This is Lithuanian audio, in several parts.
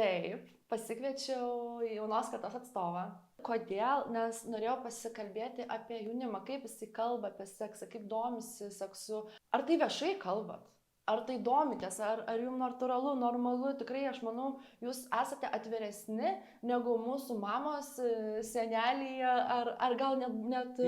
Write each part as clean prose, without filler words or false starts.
Taip, pasikviečiau jaunos kartos atstovą. Kodėl? Nes norėjau pasikalbėti apie jaunimą, kaip jisai kalba apie seksą, kaip domisi seksu. Ar tai viešai kalbat? Ar tai domitės? Ar jums natūralu, normalu? Tikrai, aš manau, jūs esate atviresni negu mūsų mamos, seneliai, ar gal net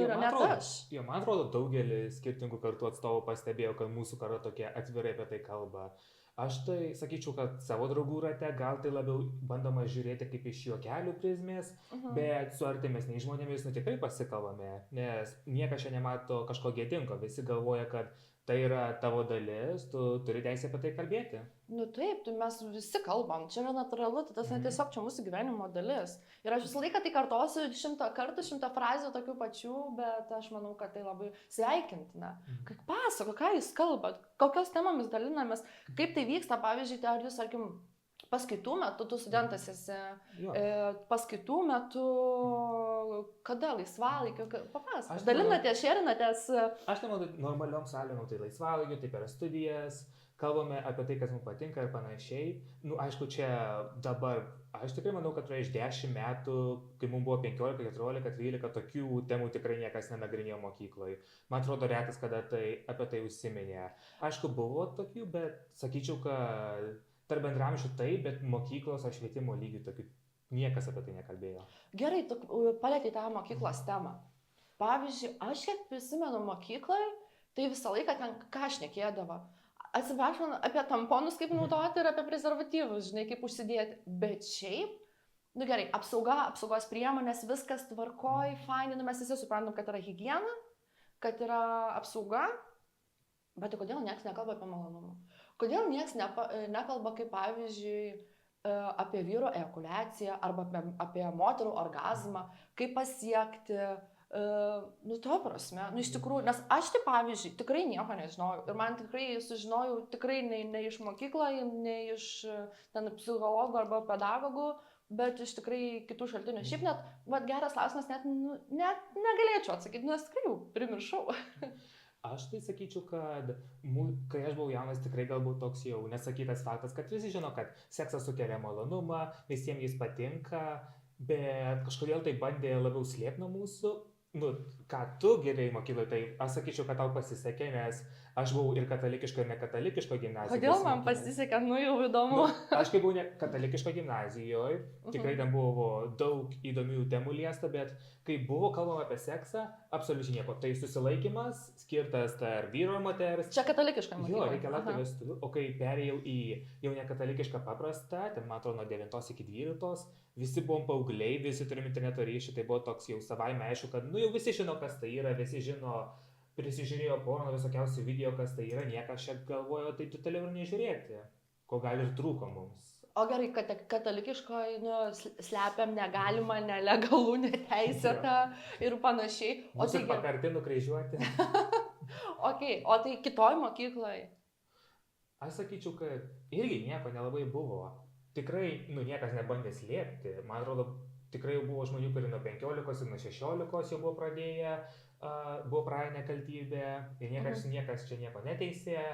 aš. Jo, man atrodo, daugelis skirtingų kartų atstovų pastebėjo, kad mūsų karta tokie atvirai apie tai kalba. Aš tai sakyčiau, kad savo draugų rate gal tai labiau bandoma žiūrėti kaip iš juokelių prizmės, bet su artimesniais žmonėmis tikrai pasikalbame, nes niekas čia nemato kažko gėdingo, visi galvoja, kad tai yra tavo dalis, tu turi teisę apie tai kalbėti. Nu taip, mes visi kalbam, čia yra natūralu, tai tas tiesiog čia mūsų gyvenimo dalis. Ir aš visą laiką tai kartosiu 100 kartų, 100 frazių tokių pačių, bet aš manau, kad tai labai sveikintina. Kaip pasako, ką jūs kalbat, kokios temomis dalinamės, kaip tai vyksta, pavyzdžiui, ar jūs, tarkim, paskaitų metu, tu studentas esi, paskaitų metu, kada laisvalaikio, papasakok, dalinatės, šėrinatės. Aš nemanau, normaliom sąlygom, tai laisvalaikio, tai per studijas, kalbame apie tai, kas mums patinka ir panašiai. Nu, aišku, čia dabar, aš tikrai manau, kad prieš 10 metų, kai mums buvo 15, 14, 13, tokių temų tikrai niekas nenagrinėjo mokykloje. Man atrodo, retas, kada apie tai užsiminė. Aišku, buvo tokių, bet sakyčiau, kad tarp bendramžių taip, bet mokyklos ar švietimo lygių tokių niekas apie tai nekalbėjo. Gerai, tu palėtei tą mokyklos temą. Pavyzdžiui, aš kiek prisimenu mokykloje, tai visą laiką ten ką šnekėdavo. Atsiprašau, apie tamponus kaip naudoti ir apie prezervatyvus, žinai, kaip užsidėti. Bet šiaip, nu gerai, apsaugos priemonės, viskas tvarkoj, fainai, nu mes visi suprantam, kad yra higiena, kad yra apsauga, bet tai kodėl niekas nekalba apie malonumą? Kodėl niekas nekalba, kaip pavyzdžiui, apie vyro ejakuliaciją arba apie moterų orgazmą, kaip pasiekti, nu to prasme, nu iš tikrųjų, nes aš tai pavyzdžiui tikrai nieko nežinojau ir man tikrai sužinojau tikrai ne iš mokykloje, ne iš ten psichologų arba pedagogų, bet iš tikrai kitų šaltinių. Šiaip net geras klausimas, net negalėčiau atsakyti, nes tikrai jau primiršau. Aš tai sakyčiau, kad kai aš buvau jaunas, tikrai galbūt toks jau nesakytas faktas, kad visi žino, kad seksas sukelia malonumą, visiems jis patinka, bet kažkodėl tai bandė labiau slėpti nuo mūsų. Nu, ką tu gerai mokykloje, tai aš sakyčiau, kad tau pasisekė, nes aš buvau ir katalikiško, ir nekatalikiško gimnazijoje. Kodėl man pasisekė, nu jau įdomu. Aš kai buvau katalikiško gimnazijoje, tikrai ten buvo daug įdomių temų liesta, bet kai buvo kalbama apie seksą, absoliučiai nieko. Tai susilaikymas skirtas tarp vyro ir moters. Čia katalikiška mokykla. Jo, reikia laukti vestuvių, o kai perėjau į jau nekatalikišką paprastą, ten man atrodo nuo 9 iki 12, visi buvom paaugliai, visi turim interneto ryšį, tai buvo toks jau savaime aišku, kad nu jau visi žino, kas tai yra, visi žino, prisižiūrėjo porno visokiausių video, kas tai yra, niekas čia galvojo, tai detaliau ir nežiūrėti, ko gal ir trūko mums. O gerai, katalikiškoje slepiam negalima, nelegalu, neteisėta ir panašiai. Mūsų tai pakarti nukryžiuoti. Okay, o tai kitoj mokykloje? Aš sakyčiau, kad irgi nieko nelabai buvo. Tikrai, niekas nebandė slėpti. Man atrodo, tikrai jau buvo žmonių, kurie nuo 15 ir nuo 16 jau buvo pradėję, buvo praėję nekaltybę ir niekas čia nieko neteisė.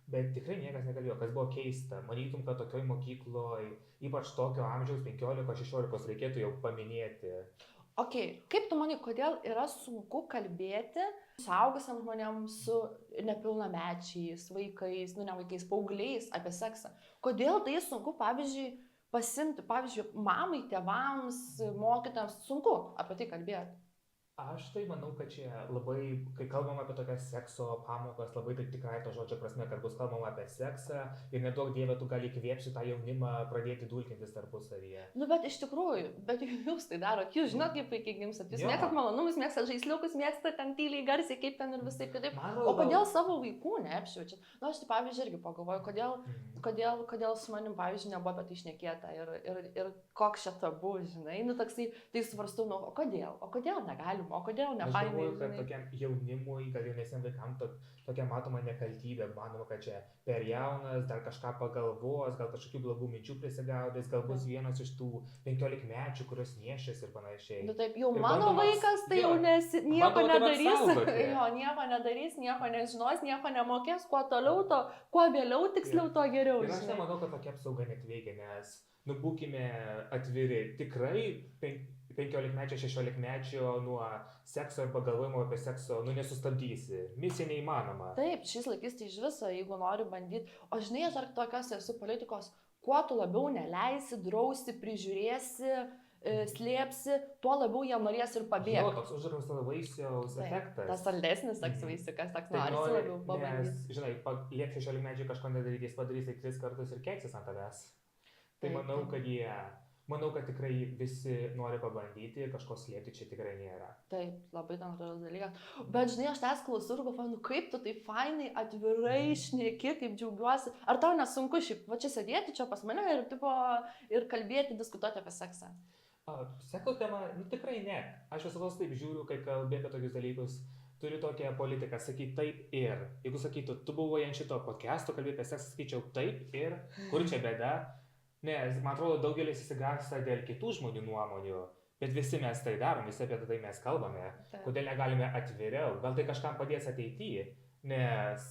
Bet tikrai niekas negalėjo, kas buvo keista. Manytum, kad tokioj mokykloje, ypač tokio amžiaus 15-16 reikėtų jau paminėti. Ok, kaip tu manai, kodėl yra sunku kalbėti suaugusiam žmonėms su nepilnamečiais, vaikais, ne vaikais, paaugliais apie seksą? Kodėl tai sunku, pavyzdžiui, pasimti, pavyzdžiui, mamai, tėvams, mokytojams, sunku apie tai kalbėti? Aš tai manau, kad čia labai, kai kalbam apie tokias sekso pamokas, labai tai tikrai to žodžio prasme, kad bus kalbama apie seksą ir nedaug dievė, tu gali įkvėpti tą jaunimą pradėti dulkintis tarpusavyje. Nu, bet iš tikrųjų, bet jūs tai darot, jūs žinot, kaip vaikai gimstat, jūs mėgstat malonumus, mėgstat žaisliukus, mėgstat ten tyliai garsiai, kaip ten ir visai kitaip. O kodėl savo vaikų neapšviečiat? Nu, aš tai pavyzdžiui irgi pagalvoju, kodėl su manim, pavyzdžiui, nebuvo apie tai šnekėta ir koks čia tabu, žinai, nu, toksai, tai svarstau, nu, o kodėl negalima? O kodėl nepaėmė? Aš galvoju, kad tokiam jaunimui, gal jaunesniam vaikam tokia matoma nekaltybė, manoma, kad čia per jaunas, dar kažką pagalvos, gal kažkokių blogų minčių prisigaudės, gal bus vienas iš tų 15-mečių, kurios niešės ir panašiai. Nu taip, jau mano vaikas tai jau nieko nedarys, nieko nedarys, nieko nežinos, nieko nemokės, kuo toliau, kuo vėliau, tiksliau, tuo geriau. Ir aš nemanau, kad tokia apsauga net veikia, nes nu būkime atviri, tikrai 15-mečio, 16-mečio nuo sekso arba galvojimo apie sekso, nu nesustabdysi, misija neįmanoma. Taip, šiais laikais tai iš viso, jeigu nori bandyti, o žinai, aš dar tokios esu politikos, kuo tu labiau neleisi, drausi, prižiūrėsi, slėpsi, tuo labiau jie norės ir Jo, pabėgti. toks uždrausto vaisiaus efektas. Tas saldesnis toks vaisiukas, toks Tai norisi nori, labiau pabandyti. nes, žinai, liep 16-mečiai kažko nedaryti, jis padarys tai 3 kartus ir keiksis ant tavęs. Tai Taip, manau, kad tikrai visi nori pabandyti, kažko slėpti čia tikrai nėra. Taip, labai natūralus dalykas. Bet žinai, aš tęs klausau ir galvoju, nu kaip tu taip fainai, atvirai šneki, kaip džiaugiuosi. Ar tau nesunku šiaip, va čia sėdėti čia pas mane ir, tipo, ir kalbėti, diskutuoti apie seksą? Sekso tema, nu tikrai ne. Aš visada taip žiūriu, kai kalbė apie tokius dalykus. Turiu tokią politiką, sakyti taip ir. Jeigu sakytų, tu buvai ant šito podcast'o, kalbė apie seksą, sakyčiau taip ir, kur čia bėda? Nes, man atrodo, daugelis įsigąsta dėl kitų žmonių nuomonių, bet visi mes tai darom, visi apie tai mes kalbame. Taip. Kodėl negalime atviriau? Gal tai kažkam padės ateityje? Nes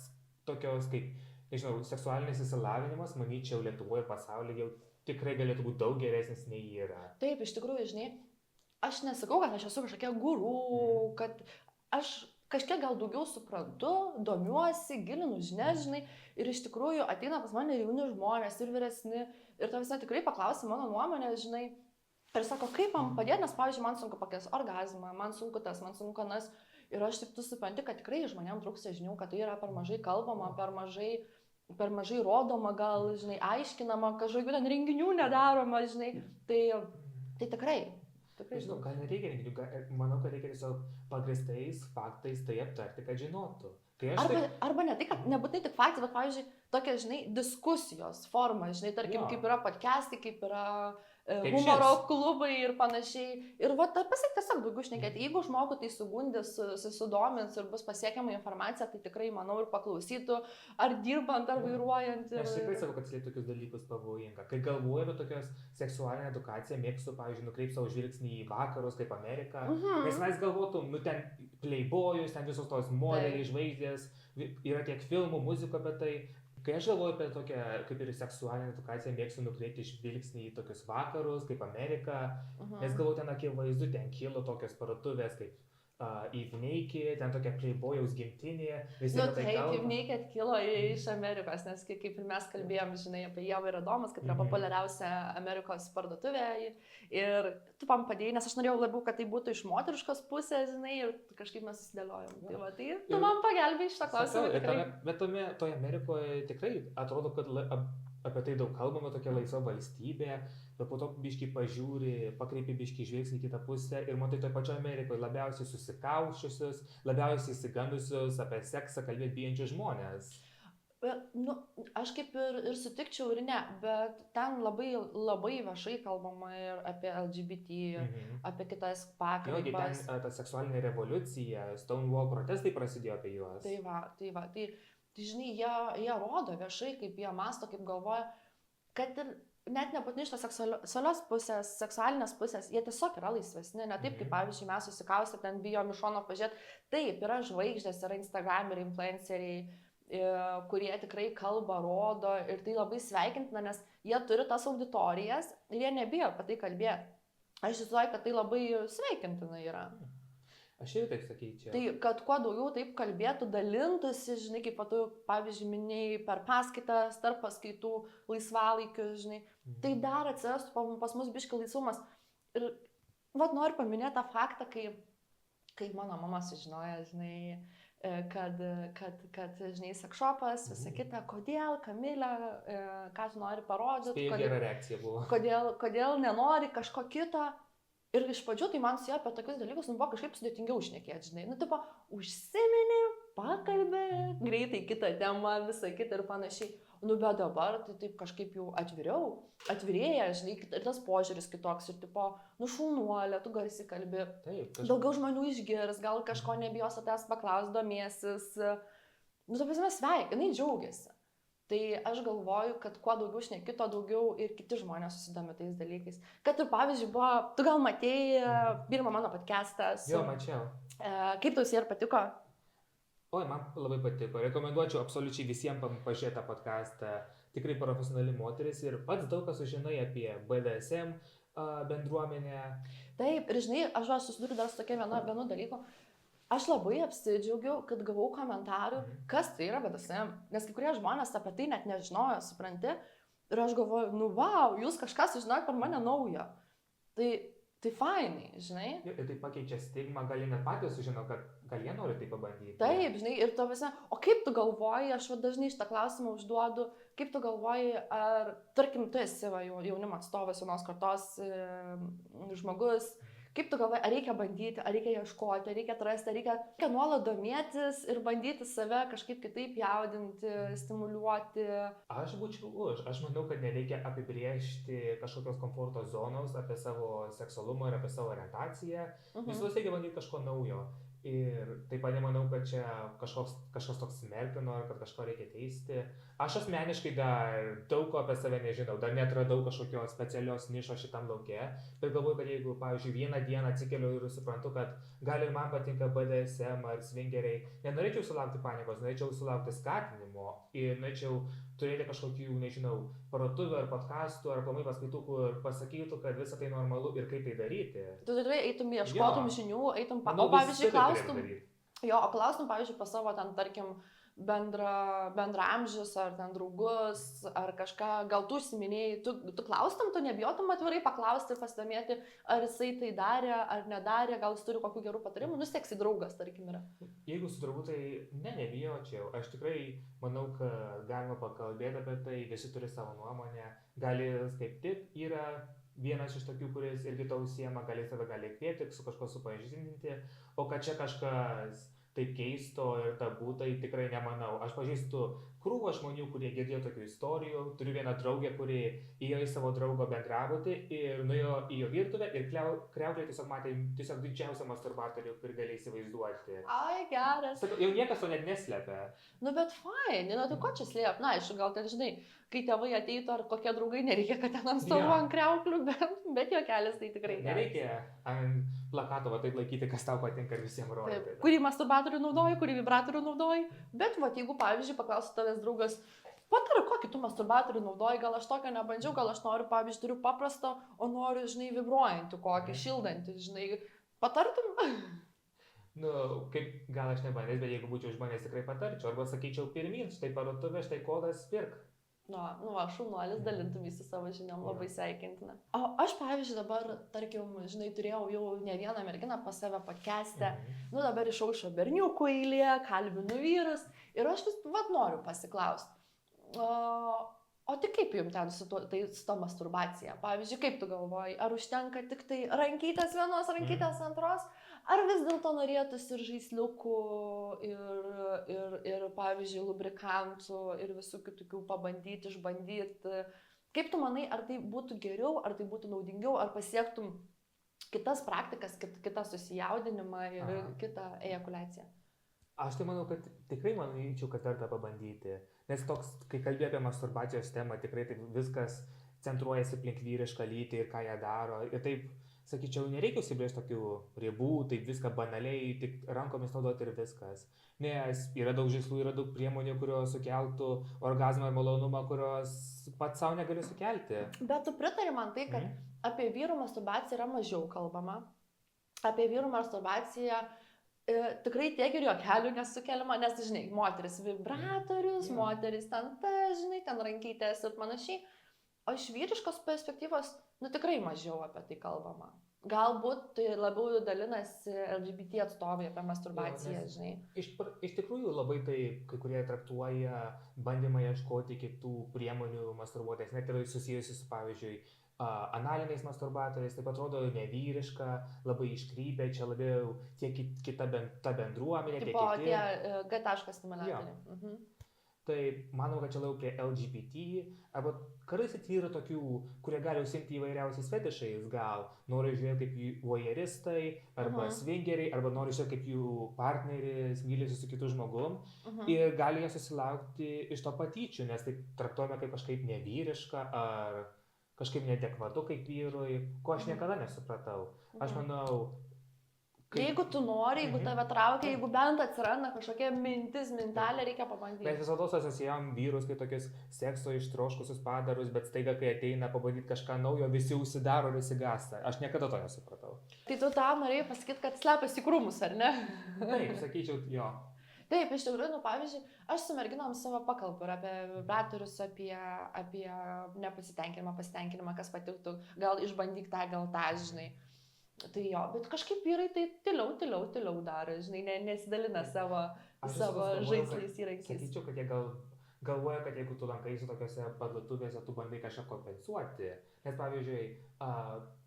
tokios kaip, nežinau, seksualinis įsilavinimas, manyčiau, Lietuvoje ir pasaulyje jau tikrai galėtų būti daug geresnis nei yra. Taip, iš tikrųjų, žinai, aš nesakau, kad aš esu kažkokia guru, kad aš kažkiek gal daugiau suprantu, domiuosi, gilinu žinias, žinai, ir iš tikrųjų ateina pas mane ir jauni žmonės, ir vyresni, ir to visą tikrai paklausia mano nuomonę, žinai, ir sako, kaip man padėti, nes, pavyzdžiui, man sunku pakęsti orgazmą, man sunku tas, man sunku anas, ir aš taip tu supranti, kad tikrai žmonėms trūksta žinių, kad tai yra per mažai kalbama, per mažai rodoma, gal, žinai, aiškinama, kažkokių ten renginių nedaroma, žinai, tai tikrai. Žinau, gal nereikia renginių, manau, kad reikia tiesiog pagristais faktais tai aptarti, kad žinotų. Arba ne tai, kad nebūtinai tik faktai, bet, pavyzdžiui, tokia, žinai, diskusijos forma, žinai, tarkim, Jo. kaip yra podcastai, kaip yra Kaip humoro šis. klubai ir panašiai. Ir va, pasiek tiesiog daugiau šnekėti. Jeigu žmogų tai sugundys, susidomins ir bus pasiekiama informacija, tai tikrai, manau, ir paklausytų, ar dirbant, ar vairuojant. Aš tikrai sakau, kad slėpti tokius dalykus pavojinga. Kai galvoju apie tokias seksualinę edukaciją, mėgstu, pavyzdžiui, nukreipti savo žvilgsnį į vakarus, kaip Ameriką. Nes mes galvotum, nu ten playboyus, ten visos tos modeliai, žvaigždės, yra tiek filmų, muzikų apie tai. Kai aš galvoju apie tokią, kaip ir seksualinę edukaciją, mėgstu nukreipti žvilgsnį į tokius vakarus, kaip Amerika, nes galvoju, ten akivaizdu, ten kilo tokios parduotuvės kaip Eve Naked, ten tokia playboyaus gimtinė, visi Nu, apie tai taip, kalba. Eve Naked kilo iš Amerikos, nes kaip ir mes kalbėjom, žinai, apie Ievą ir Adomas, kad yra populiariausia Amerikos parduotuvė. Ir tu man padėjai, nes aš norėjau labiau, kad tai būtų iš moteriškos pusės, žinai, ir kažkaip mes susidėliojom. Tai va, tai tu man pagelbėjai šitą klausimą. Bet toje Amerikoje tikrai atrodo, kad apie tai daug kalbama, tokia laisva valstybė, bet po to biški pažiūri, pakreipi biški žvilgsnį į kitą pusę ir matai toje pačioje Amerikoje labiausiai susikauščiusius, labiausiai įsigandusius apie seksą kalbėti bijančius žmonės. Nu, aš kaip ir sutikčiau ir ne, bet ten labai viešai kalbama ir apie LGBT, apie kitas Jo, pakraipas. ten ta seksualinė revoliucija, Stonewall protestai prasidėjo apie juos. Tai žinai, jie rodo viešai, kaip jie masto, kaip galvoja, kad ir net nebūtinai iš tos seksualios pusės, seksualinės pusės, jie tiesiog yra laisvesni, ne taip, kaip pavyzdžiui mes susikaustę, ten bijom iš šono pažiūrėti. Taip, yra žvaigždės, yra Instagrameriai, influenceriai, kurie tikrai kalba, rodo ir tai labai sveikintina, nes jie turi tas auditorijas ir jie nebijo apie tai kalbėti. Aš įsivaizduoju, kad tai labai sveikintina yra. Aš jau taip sakyčiau. Tai kad kuo daugiau taip kalbėtų, dalintųsi, žinai, kaip tu, pavyzdžiui, minėjai per paskaitas, tarp paskaitų, laisvalaikių, žinai, tai dar atsirastų pas mus biški laisvumas. Ir vat noriu paminėti tą faktą, kai mano mama sužinoja, žinai, kad žinai, sekšopas, visa kita, kodėl, Kamilė, ką tu nori parodyti, Gera reakcija buvo. kodėl nenori kažko kito. Ir iš pradžių tai man su ja apie tokius dalykus buvo kažkaip sudėtingiau šnekėti, žinai. Nu, tipo, užsimeni, pakalbė, greitai kitą temą, visą kitą ir panašiai. Nu, bet dabar tai taip kažkaip jau atvirėja, žinai, ir tas požiūris kitoks. Ir tipo, nu, šaunuolė, tu garsiai kalbi. Taip, Daugiau žmonių išgirs, gal kažko nebijos atės paklaus, domėsis. Nu, ta prasme, sveikinai, džiaugiasi. Tai aš galvoju, kad kuo daugiau šneki, to daugiau ir kiti žmonės susidomi tais dalykais. Kad ir pavyzdžiui buvo, tu gal matėjai pirmą mano podcastą. Jo, mačiau. Kaip tau jis ir patiko? Oi, man labai patiko. Rekomenduočiau absoliučiai visiems pažiūrėti tą podcastą. tikrai profesionali moteris ir pats daug ką sužinai apie BDSM bendruomenę. Taip, ir žinai, aš va susiduriu dar su tokia vienu dalyku. Aš labai apsidžiaugiau, kad gavau komentarų, kas tai yra BDSM, nes kai kurie žmonės apie tai net nežinojo, supranti, ir aš galvoju, nu wow, jūs kažką sužinojot per mane naujo. Tai fainai, žinai. Ir tai pakeičia stigmą, gal jie net patys sužino, kad gal jie nori tai pabandyti. Taip, žinai, ir to visą, o kaip tu galvoji, aš va dažnai šitą klausimą užduodu, kaip tu galvoji, ar, tarkim, tu esi va, jaunimo atstovas, jaunos kartos žmogus, kaip tu galvoji, ar reikia bandyti, ar reikia ieškoti, ar reikia atrasti, ar reikia nuolat domėtis ir bandyti save kažkaip kitaip jaudinti, stimuliuoti. Aš būčiau už. Aš manau, kad nereikia apibriežti kažkokios komforto zonos apie savo seksualumą ir apie savo orientaciją. Visada reikia bandyti kažko naujo. Ir taip pat nemanau, kad čia kažkas toks smerktino ar kad kažko reikia teisti. Aš asmeniškai dar daug ko apie save nežinau, dar netradau kažkokios specialios nišos šitam lauke, bet galvoju, kad jeigu, pavyzdžiui, vieną dieną atsikeliu ir suprantu, kad gal ir man patinka BDSM ar swingeriai, nenorėčiau sulaukti panikos, norėčiau sulaukti skatinimo ir norėčiau turėti kažkokių, nežinau, parduotuvių ar podcastų ar aplamai paskaitų, kur pasakytų, kad visa tai normalu ir kaip tai daryti. Tu tikrai eitum, ieškotum žinių, eitum, Manau, o pavyzdžiui, klaustum, klaustum, pavyzdžiui, pas savo ten, tarkim, bendraamžius ar ten draugus ar kažką, gal tu užsiminėjai, tu klaustum, tu nebijotum atvirai paklausti ir pasidomėti, ar jisai tai darė, ar nedarė, gal jis turi kokių gerų patarimų, nusteksi draugas, tarkim, yra. Jeigu su draugu, tai nebijočiau. Aš tikrai manau, kad galima pakalbėti apie tai, visi turi savo nuomonę, gali kaip tik yra vienas iš tokių, kuris irgi to užsiema, gali save įkvėpti, su kažko supažindinti, o kad čia kažkas taip keisto ir tabu, tai tikrai nemanau. Aš pažįstu krūvą žmonių, kurie girdėjo tokių istorijų. Turiu vieną draugę, kuri įėjo į savo draugo bendrabutį ir nuėjo į jo virtuvę ir kriauklėje tiesiog matė didžiausią masturbatorių, kurį gali įsivaizduoti. Ai, geras. Sakau, jau niekas to net neslepia. Nu, bet fain, nu, tai ko čia slėp? Na, aišku, gal ten, žinai, kai tėvai ateitų ar kokie draugai, nereikia, kad ten ant stovų ant kriauklių, bet jo kelias tai tikrai nereikia ant plakato va taip laikyti, kas tau patinka ir visiems rodyti. Kurį masturbatorių naudoji, kurį vibratorių naudoji, bet va, jeigu, pavyzdžiui, paklausų tavęs draugas, patari, kokį tu masturbatorių naudoji, gal aš tokio nebandžiau, gal aš noriu, pavyzdžiui, turiu paprastą, o noriu, žinai, vibruojantį kokį, šildantį, žinai, patartum? Nu, kaip gal aš nebandęs, bet jeigu būčiau žmonės, tikrai patarčiau, arba sakyčiau pirmyn, štai parduotuvė, štai kodas, pirk. Nu, šaunuolis, dalintumys su savo žiniom, labai sveikintina. O aš, pavyzdžiui, dabar, tarkim, žinai, turėjau jau ne vieną merginą pas save podcast'e, nu dabar išaušo berniukų eilė, kalbinu vyrus ir aš vis, vat, noriu pasiklausti. O tai kaip jums ten su to masturbacija? Pavyzdžiui, kaip tu galvoji, ar užtenka tik tai rankytės vienos, rankytės antros, ar vis dėlto norėtųsi ir žaisliukų, ir pavyzdžiui, lubrikantų, ir visų kitokių pabandyti, išbandyti. Kaip tu manai, ar tai būtų geriau, ar tai būtų naudingiau, ar pasiektum kitas praktikas, kitą susijaudinimą ir kitą ejakuliaciją? Aš tai manau, kad tikrai manyčiau, kad verta pabandyti. Nes toks, kai kalbė apie masturbacijos temą, tikrai taip viskas centruojasi aplink vyrišką lytį ir ką jie daro. Ir taip, sakyčiau, nereikia užsibrėžti tokių ribų, taip viską banaliai, tik rankomis naudoti ir viskas. Nes yra daug žaislų, yra daug priemonių, kurios sukeltų orgazmą ir malonumą, kurios pats savo negali sukelti. Bet tu pritari man tai, kad apie vyrų masturbaciją yra mažiau kalbama. Apie vyrų masturbaciją tikrai tiek ir juokelių nesukeliama, nes, žinai, moteris vibratorius, moteris ten, žinai, ten rankytės ir panašiai. O iš vyriškos perspektyvos, nu tikrai mažiau apie tai kalbama. Galbūt tai labiau dalinasi LGBT atstovai apie masturbaciją, žinai. Iš tikrųjų labai tai kai kurie traktuoja bandymą ieškoti kitų priemonių masturbuotis, net ir susijusi su, pavyzdžiui, analiniais masturbatoriais, taip atrodo nevyriška, labai iškrypę, čia labiau tiek kita bendruomenė, tiek kiti. Tie G-taškas stimuliatoriai. Tai manau, kad čia labiau prie LGBT, arba kartais atvyra tokių, kurie gali užsiimti įvairiausiais fetišais, gal nori žiūrėti kaip jų voyeristai, arba swingeriai, arba nori žiūrėti kaip jų partneris mylisi su kitu žmogum, ir gali jie susilaukti iš to patyčių, nes tai traktuojame kaip kažkaip nevyriška, ar kažkaip neadekvatu kaip vyrui, ko aš niekada nesupratau. Aš manau, Jeigu tu nori, jeigu tave traukia, jeigu bent atsiranda kažkokia mintelė, reikia pabandyti. Mes visada asocijuojam vyrus kaip tokius sekso ištroškusius padarus, bet staiga, kai ateina pabandyti kažką naujo, visi užsidaro ir įsigąsta. Aš niekada to nesupratau. Tai tu tam norėjai pasakyti, kad slepiasi krūmus, ar ne? Taip, sakyčiau, jo. Taip, iš tikrųjų, pavyzdžiui, aš su merginom savo pakalbu ir apie vibratorius, apie nepasitenkinimą, pasitenkinimą, kas patiktų, gal išbandyk tą, gal tą, žinai. Tai jo, bet kažkaip vyrai tai tyliau daro, žinai, nesidalina savo žaislais įrankiais. Sakyčiau, kad jie galvoja, kad jeigu tu lankaisi tokiuose parduotuvėse, tu bandai kažką kompensuoti. Nes pavyzdžiui,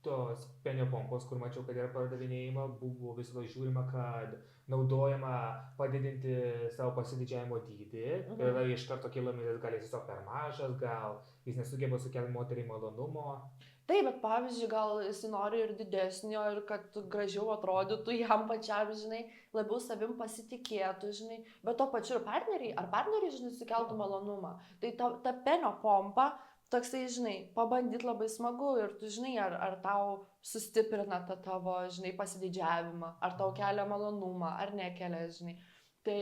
tos penio pompos, kur mačiau, kad yra pardavinėjama, buvo visada žiūrima, kad naudojama padidinti savo pasididžiavimo dydį. Ir iš karto kilometras gal jis tiesiog per mažas, gal jis nesugeba sukelti moteriai malonumo. Taip, bet pavyzdžiui, gal jis nori ir didesnio, ir kad gražiau atrodytų jam pačiam, žinai, labiau savim pasitikėtų, žinai, bet to pačiu ir partneriai, žinai, sukeltų malonumą. Tai ta penio pompa, toksai, žinai, pabandyti labai smagu ir tu, žinai, ar tau sustiprina tą tavo, žinai, pasididžiavimą, ar tau kelia malonumą, ar nekelia, žinai. Tai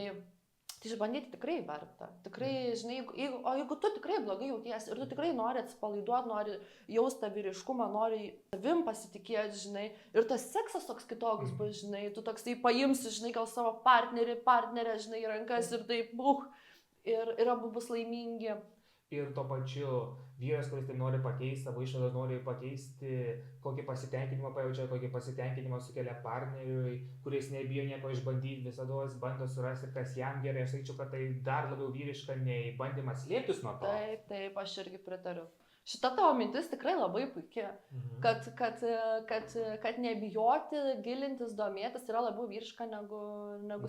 išbandyti tikrai verta. Tikrai, žinai, jeigu tu tikrai blogai jautiesi ir tu tikrai nori atsipalaiduoti, nori jausti tą vyriškumą, nori savim pasitikėti, žinai, ir tas seksas toks kitoks bus, žinai, tu toksai paimsi, žinai, gal savo partnerę, žinai, į rankas ir taip, ir abu bus laimingi. Ir tuo pačiu vyras, kuris tai nori pakeisti, savo išvadas nori pakeisti, kokį pasitenkinimą pajaučia, kokį pasitenkinimą sukelia partneriui, kuris nebijo nieko išbandyti, visada bando surasti, kas jam gerai. Aš sakyčiau, kad tai dar labiau vyriška nei bandymas slėptis nuo to. Taip, aš irgi pritariu. Šita tavo mintis tikrai labai puikia, kad nebijoti, gilintis, domėtis yra labiau vyriška negu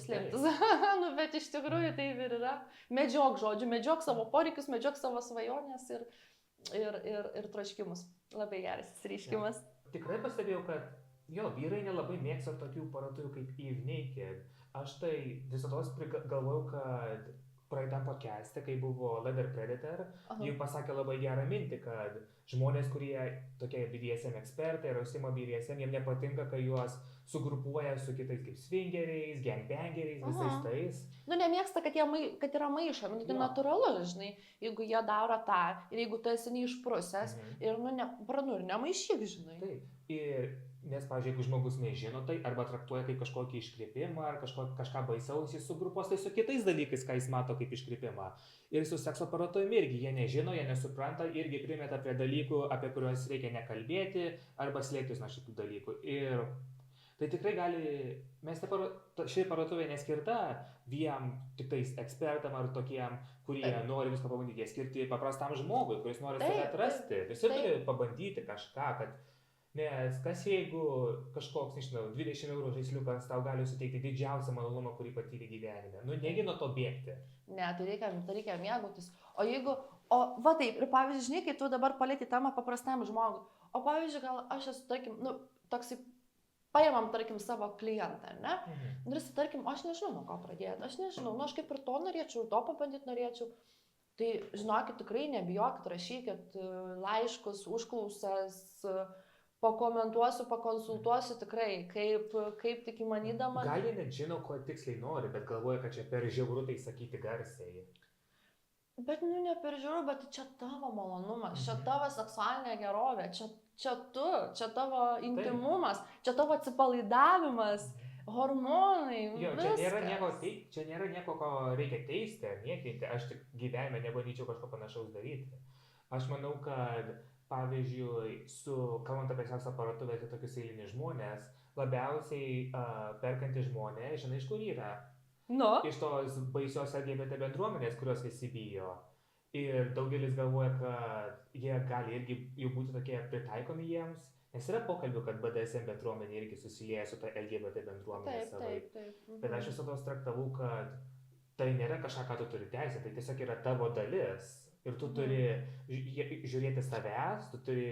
slėptis. Nu, bet iš tikrųjų tai ir yra. Medžiok savo poreikius, medžiok savo svajonės ir troškimus. Labai geras išreiškimas. Tikrai pastebėjau, kad vyrai nelabai mėgsta tokių parduotuvių kaip Eve Naked. Aš tai visada galvojau, kad praeitam podcast'e, kai buvo Leather Predator, jau pasakė labai gerą mintį, kad žmonės, kurie tokie BDSM ekspertai ir užsiima BDSM, jiems nepatinka, kai juos sugrupuoja su kitais kaip swingeriais, gangbangeriais, visais tais. Nu, nemėgsta, kad yra maišomi, tai natūralu, žinai, jeigu jie daro tą ir jeigu tu esi neišprusęs ir, ir nemaišyk, žinai. Taip, ir nes, pavyzdžiui, jeigu žmogus nežino tai, arba traktuoja kaip kažkokį iškvėpimą, ar kažką baisaus, jis sugrupuos tai su kitais dalykais, ką jis mato kaip iškvėpimą. Ir su sekso parduotuvėm irgi, jie nežino, jie nesupranta, irgi primeta prie dalykų, apie kuriuos reikia nekalbėti, arba slėptis nuo šitų dalykų. Ir tai tikrai ši parduotuvė neskirta vien tik tais ekspertam ar tokiem, kurie nori viską pabandyti, jie skirti paprastam žmogui, kuris nori save atrasti. Visi turi pabandyti kažką, kad nes kas jeigu kažkoks, nežinau, 20 eurų žaisliukas tau gali suteikti didžiausią malonumą, kurį patyrė gyvenime. Negi nuo to bėgti. Ne, tai reikia mėgautis. Va taip, ir pavyzdžiui, žinai, kai tu dabar palieti temą paprastam žmogui, o pavyzdžiui, gal aš esu, tarkim, toksai, paimam, tarkim, savo klientą, ne? Ir jis, tarkim, aš nežinau, nuo ko pradėti, aš nežinau, aš kaip ir to norėčiau, ir to pabandyti norėčiau. Tai, žinokit, tikrai nebijokit, rašykit laiškus, užklausas, pakomentuosiu, pakonsultuosiu tikrai, kaip tik įmanydamas. Gal jie net žino, ko tiksliai nori, bet galvoja, kad čia per žiauru tai sakyti garsiai. Bet, ne per žiauru, bet čia tavo malonumas, čia tavo seksualinė gerovė, čia tavo intimumas, čia tavo atsipalaidavimas, hormonai, viskas. Čia nėra nieko, ko reikia teisti ar niekinti, aš tik gyvenime nebandyčiau kažko panašaus daryti. Aš manau, kad pavyzdžiui, kalbant apie sekso parduotuvėse tokius eilinius žmonės, labiausiai perkantys žmonės, žinai, iš kur yra? Iš tos baisios LGBT bendruomenės, kurios visi bijo. Ir daugelis galvoja, kad jie gali irgi jau būti tokie pritaikomi jiems. Nes yra pokalbių, kad BDSM bendruomenė irgi susilieja su ta LGBT bendruomenė savaip. Bet aš visada traktavau, kad tai nėra kažką, ką tu turi teisę, tai tiesiog yra tavo dalis. Ir tu turi žiūrėti savęs, tu turi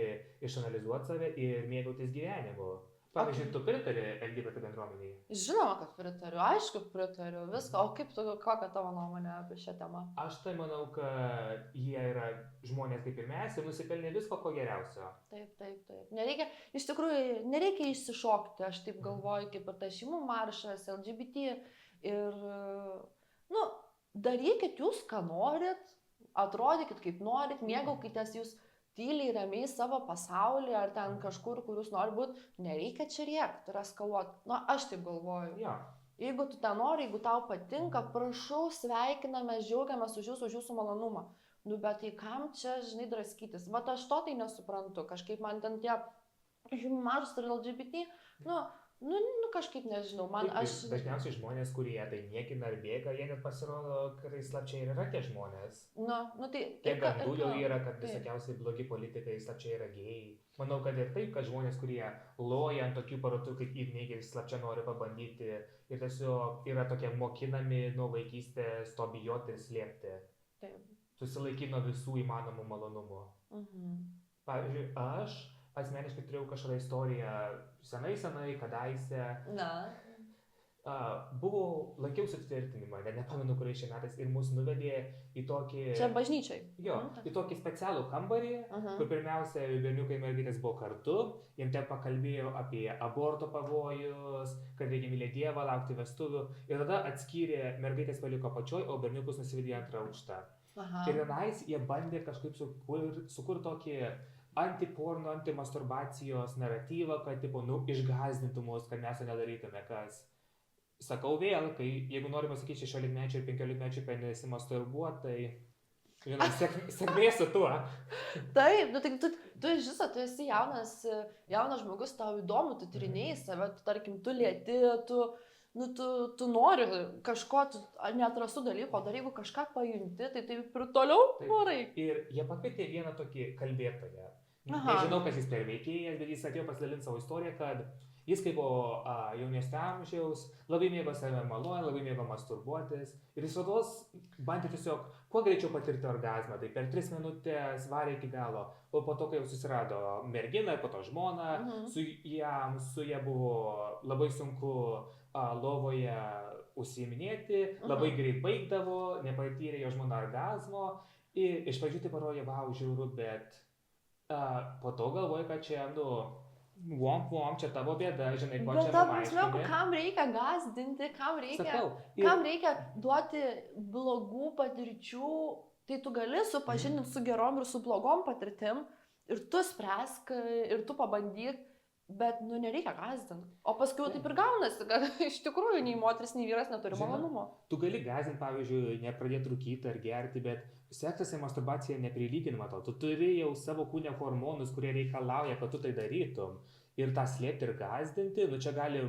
išanalizuoti save ir mėgautis gyvenimu. Pavyzdžiui, tu pritari LGBT bendruomeniai? Žinoma, kad pritariu, aišku, pritariu viską. O kaip tu, kokia tavo nuomonė apie šią temą? Aš tai manau, kad jie yra žmonės kaip ir mes ir nusipelnė visko, ko geriausio. Taip. Nereikia, iš tikrųjų, nereikia išsišokti, aš taip galvoju, kaip ir tas šeimų maršas, LGBT. Ir, nu, darykit jūs, ką norit, atrodykit kaip norit, mėgaukitės jūs tyliai, ramiai savo pasaulį, ar ten kažkur, kur jūs nori būti, nereikia čia rėkti ir eskaluoti. Na, aš taip galvoju. Jo. Jeigu tu ten nori, jeigu tau patinka, prašau, sveikiname, džiaugiamės už jūsų malonumą. Nu, bet tai kam čia, žinai, draskytis? Vat aš to tai nesuprantu. Kažkaip man ten tie mažus ir LGBT, nu kažkaip nežinau. Man Taip, aš... Dažniausiai žmonės, kurie tai niekina ar bėga, jie net pasirodo, kad slapčiai ir yra tie žmonės. Nu, tai... Tiek gandų jau yra, kad visokiausiai blogi politikai slapčiai yra gėjai. Manau, kad ir taip, kad žmonės, kurie loja ant tokių parotų kaip įvneigiai, slapčia nori pabandyti ir tiesiog yra tokie mokinami nuo vaikystės to bijoti ir slėpti. Taip. Susilaikyti nuo visų įmanomų malonumų. Pavyzdžiui, aš asmeniškai turėjau kažkokią istoriją senai, kadaise. Na. Lankiausi tvirtinimą, nepamenu kuriais šiais metais, ir mus nuvedė į tokį... Čia bažnyčiai. Jo, į tokį specialų kambarį, kur pirmiausia berniukai ir mergaitės buvo kartu, jiems ten pakalbėjo apie aborto pavojus, kad reikia mylėti Dievą, laukti vestuvių, ir tada atskyrė mergaitės paliko apačioj, o berniukus nusivedė į antrą aukštą. Ir vienais jie bandė kažkaip sukurti tokį antiporno, antimasturbacijos naratyvą, kad išgąsdintų mus, kad mes to nedarytume, kas... Sakau vėl, kai jeigu norime sakyti 16-mečiai ir 15-mečiai, kad nesimasturbuot, tai, žinai, sėkmės su tuo. Taip, tai tu esi jaunas žmogus, tau įdomu, tu tyrinėjai save, tarkim, tu lieti, tu nori kažko, tu neatrastų dalyko, dar jeigu kažką pajunti, tai taip ir toliau varai. Ir jie pakvietė vieną tokį kalbėtoją. Nežinau, kas jis per veikėjas, bet jis atėjo pasidalinti savo istoriją, kad jis kaip buvo jaunesnio amžiaus, labai mėgo save malonę, labai mėgo masturbuotis ir jis vados bandė tiesiog kuo greičiau patirti orgazmą, tai per 3 minutės varė iki galo, o po to, kai jau susirado merginą ir po to žmoną, su ja buvo labai sunku lovoje užsiiminėti, labai greit baigdavo, nepatyrė jo žmona orgazmo ir iš pradžių tai parodė, vau, žiauru, bet po to galvoju, kad čia, Vom, čia tavo bėda, žinai, ko čia aiškini. Kam reikia gąsdinti, kam reikia duoti blogų patirčių, tai tu gali supažindinti su gerom ir su blogom patirtim ir tu spręsk ir tu pabandyk, bet nereikia gąsdinti. O paskui taip ir gaunasi, kad iš tikrųjų nei moteris, nei vyras neturi malonumo. Tu gali gąsdinti, pavyzdžiui, nepradėti rūkyti ar gerti, bet seksas ir masturbacija neprilyginama to. Tu turi jau savo kūne hormonus, kurie reikalauja, kad tu tai darytum. Ir tą slėpti ir gąsdinti, čia gali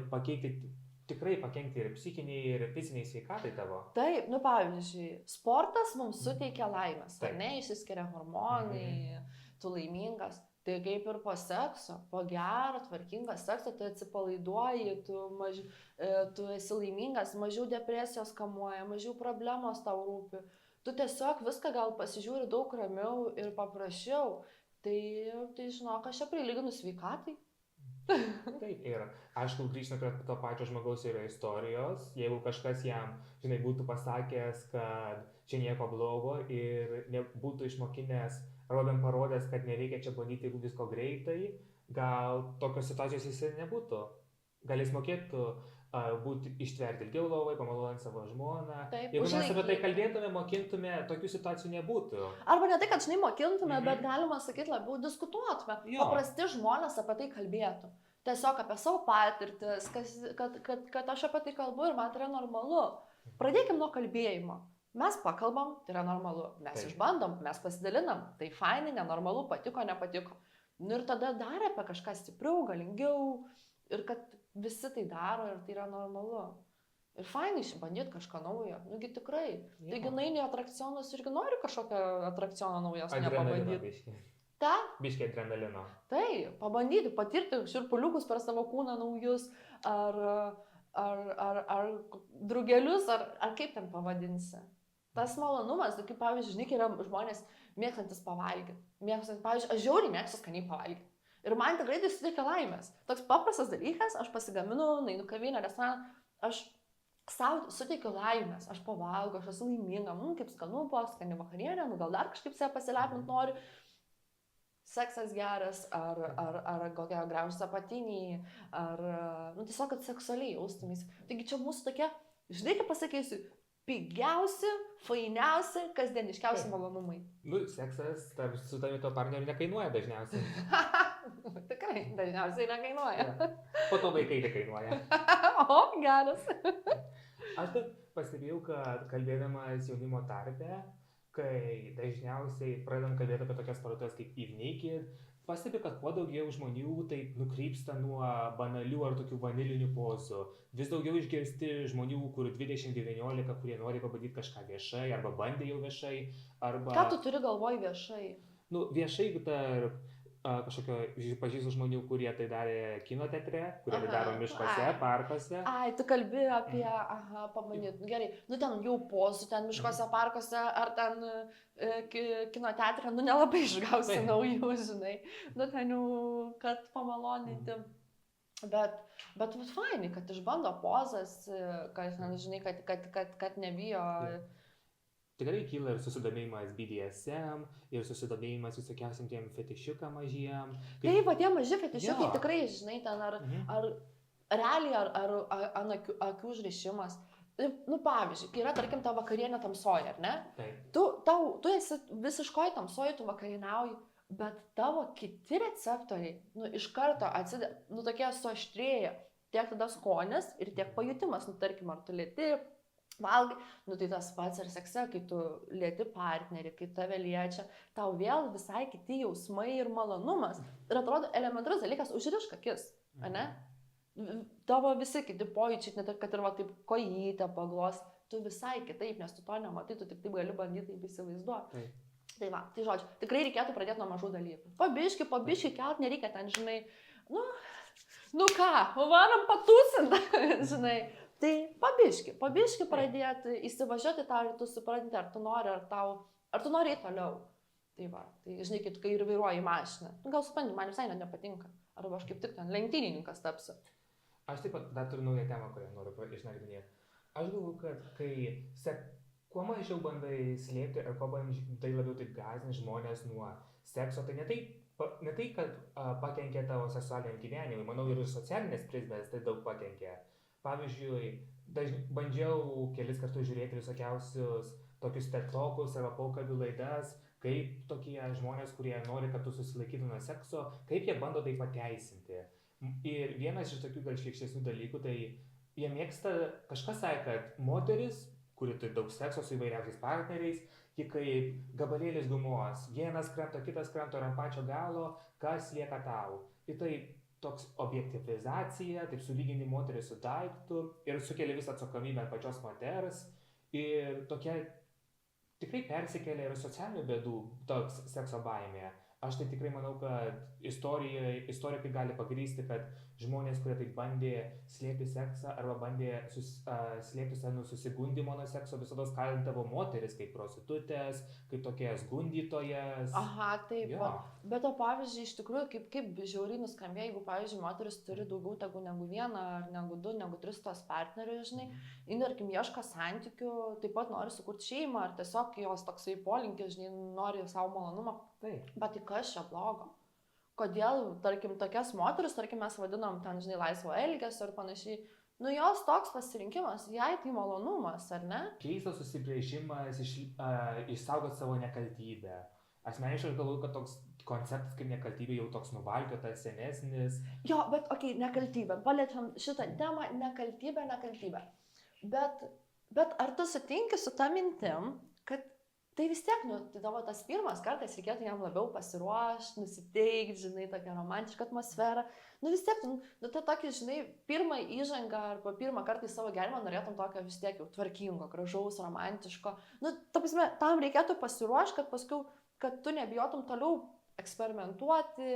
tikrai pakenkti ir psichiniai, ir fiziniai sveikatai tavo. Taip, pavyzdžiui, sportas mums suteikia laimės, išsiskiria hormonai, tu laimingas. Tai kaip ir po sekso, po gero, tvarkingo sekso, tu atsipalaiduoji, tu esi laimingas, mažiau depresijos kamuoja, mažiau problemos tau rūpi. Tu tiesiog viską gal pasižiūri daug ramiau ir paprasčiau. Tai žinok, aš čia prilyginu sveikatai. Taip, ir aišku, grįžtant prie to pačio žmogaus yra istorijos, jeigu kažkas jam, žinai, būtų pasakęs, kad čia nieko blogo ir būtų išmokinęs arba bent parodęs, kad nereikia čia bandyti visko greitai, gal tokios situacijos jis ir nebūtų. Gal jis mokėtų būti ištverti ilgiau lovai, pamalonint savo žmoną. Taip, jeigu mes apie tai kalbėtume, mokintume, tokių situacijų nebūtų. Arba ne tai, kad mokintume, bet galima sakyti labiau diskutuotume. Paprasti žmonės apie tai kalbėtų. Tiesiog apie savo patirtis, kad aš apie tai kalbu ir man tai yra normalu. Pradėkim nuo kalbėjimo. Mes pakalbam, tai yra normalu. Mes išbandom, mes pasidalinam. Tai fainai, nenormalu, patiko, nepatiko. Ir tada dar apie kažką stipriau, galingiau. Ir kad visi tai daro ir tai yra normalu. Ir fainai išbandyti kažką naujo. Nugi tikrai. Taigi naini atrakcionus irgi nori kažkokią atrakcioną naujesnę pabandyti. Biškį adrenalino. Tai, pabandyti, patirti šiurpuliukus per savo kūną naujus, ar drugelius, ar kaip ten pavadinsi. Tas malonumas, kaip pavyzdžiui, žinai, yra žmonės mėgstantis pavalgyti. Pavyzdžiui, aš žiauriai mėgstu skaniai pavalgyti. Ir man tikrai tai suteikia laimės. Toks paprastas dalykas, aš pasigaminu, einu kavinę, restoraną, aš sau suteikiu laimės, aš pavalgau, aš esu laiminga, kaip skanu buvo, skani vakarienė, gal dar kažkaip save pasilepinti noriu. Seksas geras, ar kokie gražūs apatiniai, ar, tiesiog, kad seksualiai jaustumės. Taigi čia mūsų tokie, žinai, kaip pasakysiu, pigiausi, fainiausi, kasdieniškiausi malonumai. Seksas su tavimi to partneriu nekainuoja dažniausiai. Tikrai, dažniausiai nekainuoja. Po to vaikai tai kainuoja. O, geras. Aš taip pastebėjau, kad kalbėdamas jaunimo tarpe, kai dažniausiai pradedam kalbėti apie tokias parduotuvės kaip Eve Naked, pastebi, kad kuo daugiau žmonių taip nukrypsta nuo banalių ar tokių vanilinių pozų. Vis daugiau išgirsti žmonių, kurių 20-19, kurie nori pabandyti kažką viešai, arba bandė jau viešai, arba... Ką tu turi galvoj viešai? Viešai tarp kažkokio pažįstų žmonių, kurie tai darė kino teatre, kurie tai daro miškuose, parkuose. Ai, tu kalbi apie, pabandyt, gerai, ten jau pozų, ten miškuose, parkuose, ar ten kino teatre, nelabai išgausi naujų, žinai, ten jau, kad pamaloninti. Bet fainai, kad išbando pozas, kad, žinai, kad nebijo. Tikrai kyla ir susidomėjimas BDSM, ir susidomėjimas visokiausiam tiem fetišiukam mažiem. Taip, tie maži fetišiukai tikrai, žinai, ten ar realiai, ar akių užrišimas. Pavyzdžiui, kai yra, tarkim, ta vakarienė tamsoje, ar ne? Taip. Tu esi visiškoj tamsoje, tu vakarienauji, bet tavo kiti receptoriai, iš karto tokie suaštrėja. Tiek tada skonis ir tiek pajutimas, tarkim, ar tu lėti, valgai, tai tas pats ir sekse, kai tu lieti partnerį, kai tave liečia, tau vėl visai kiti jausmai ir malonumas. Ir atrodo elementarus dalykas, užrišk akis, ne? Tavo visi kiti pojūčiai, net kad ir taip kojytę paglos, tu visai kitaip, nes tu to nematai, tu tik taip gali bandyti taip įsivaizduoti. Tai žodžiu, tikrai reikėtų pradėti nuo mažų dalykų. Pabiški kelt, nereikia ten, žinai, ką, varam patūsinti, žinai. Tai pabiški pradėti įsivažiuoti tą, ir tu supranti, ar tu nori, ar tu nori toliau. Tai žinai, kai ir vairuoji mašiną. Gal supranti, man visai nepatinka. Arba aš kaip tik ten lenktynininkas tapsiu. Aš taip pat dar turiu naują temą, kurią noriu išnagrinėti. Aš galvoju, kad kuo mažiau bandai slėpti ir kuo bandai labiau taip gąsdinti žmonės nuo sekso, tai ne tai, kad pakenkia tavo seksualiniam gyvenimui, manau ir socialinės prizmės tai daug pakenkia. Pavyzdžiui, bandžiau kelis kartus žiūrėti visokiausius tokius TikTokus arba pokalbių laidas, kaip tokie žmonės, kurie nori, kad tu susilaikytum nuo sekso, kaip jie bando tai pateisinti. Ir vienas iš tokių gal šlykštesnių dalykų, tai jie mėgsta, kažkas sakė, kad moteris, kuri turi daug sekso su įvairiausiais partneriais, ji kaip gabalėlis gumos, vienas krenta, kitas krenta ir ant pačio galo, kas lieka tau. Ir tai toks objektivizacija, taip sulygini moterį su daiktu ir sukelia visą atsakomybę ant pačios moters ir tokia tikrai persikelia ir socialinių bėdų toks sekso baimė. Aš tai tikrai manau, kad istorikai gali pagrįsti, kad žmonės, kurie taip bandė slėpti seksą arba bandė slėpti save nuo susigundimo nuo sekso, visada kaltindavo moteris kaip prostitutės, kaip tokias gundytojas. Aha, taip. Ja. Bet pavyzdžiui, iš tikrųjų, kaip žiauriai nuskambėjo, jeigu, pavyzdžiui, moteris turi daugiau negu vieną, ar negu du, negu tris tos partnerius, žinai, ir, tarkim, ieško santykių, taip pat nori sukurti šeimą, ar tiesiog jos toksai polinkis, žinai, nori savo malonumą. Taip. Bet tai kas čia blogo? Kodėl, tarkim, tokias moteris, tarkim, mes vadinam ten, žinai, laisvo elgesio ir panašiai, jos toks pasirinkimas, jai tai malonumas, ar ne? Keistas susibrėžimas išsaugoti savo nekaltybę. Asmeniškai galvoju, kad toks konceptas kaip nekaltybė jau toks nuvalkiotas, senesnis. Jo, bet, nekaltybė, paliečiam šitą temą, nekaltybė. Bet ar tu sutinki su ta mintim, kad tai vis tiek, tai tavo tas pirmas kartas reikėtų jam labiau pasiruošti, nusiteikti, žinai, tokią romantišką atmosferą. Vis tiek, tai tokį, žinai, pirmą įžangą arba pirmą kartą į savo gyvenimą norėtum tokio vis tiek jau tvarkingo, gražaus, romantiško. Ta prasme, tam reikėtų pasiruošti, kad paskui, kad tu nebijotum toliau eksperimentuoti,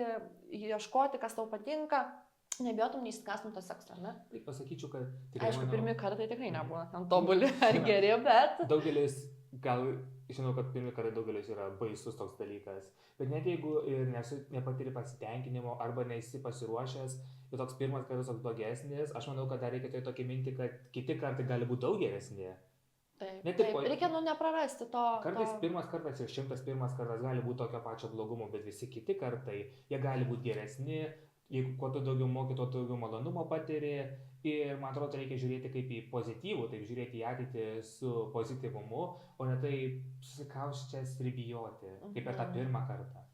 ieškoti, kas tau patinka, nebijotum neįsikastum to sekso, ne? Tai pasakyčiau, kad... Aišku, pirmi kartai tikrai nebūna ten tobuli ar geri, bet... Daugelis gal žinau, kad pirmie karai daugelis yra baisus toks dalykas, bet net jeigu ir nepatiri pasitenkinimo arba neisi pasiruošęs, ir toks pirmas karas toks blogesnis, aš manau, kad dar reikia turėti tokį mintį, kad kiti kartai gali būti daug geresni. Taip, Net ir taip. Reikia neprarasti to. Kartais pirmas kartas ir 101 kartas gali būti tokio pačio blogumo, bet visi kiti kartai, jie gali būti geresni, jeigu kuo tu daugiau moki, tuo daugiau malonumo patiri. Ir man atrodo, reikia žiūrėti kaip į pozityvų, taip žiūrėti į ateitį su pozityvumu, o ne tai susikauščias ir bijoti, kaip per tą pirmą kartą.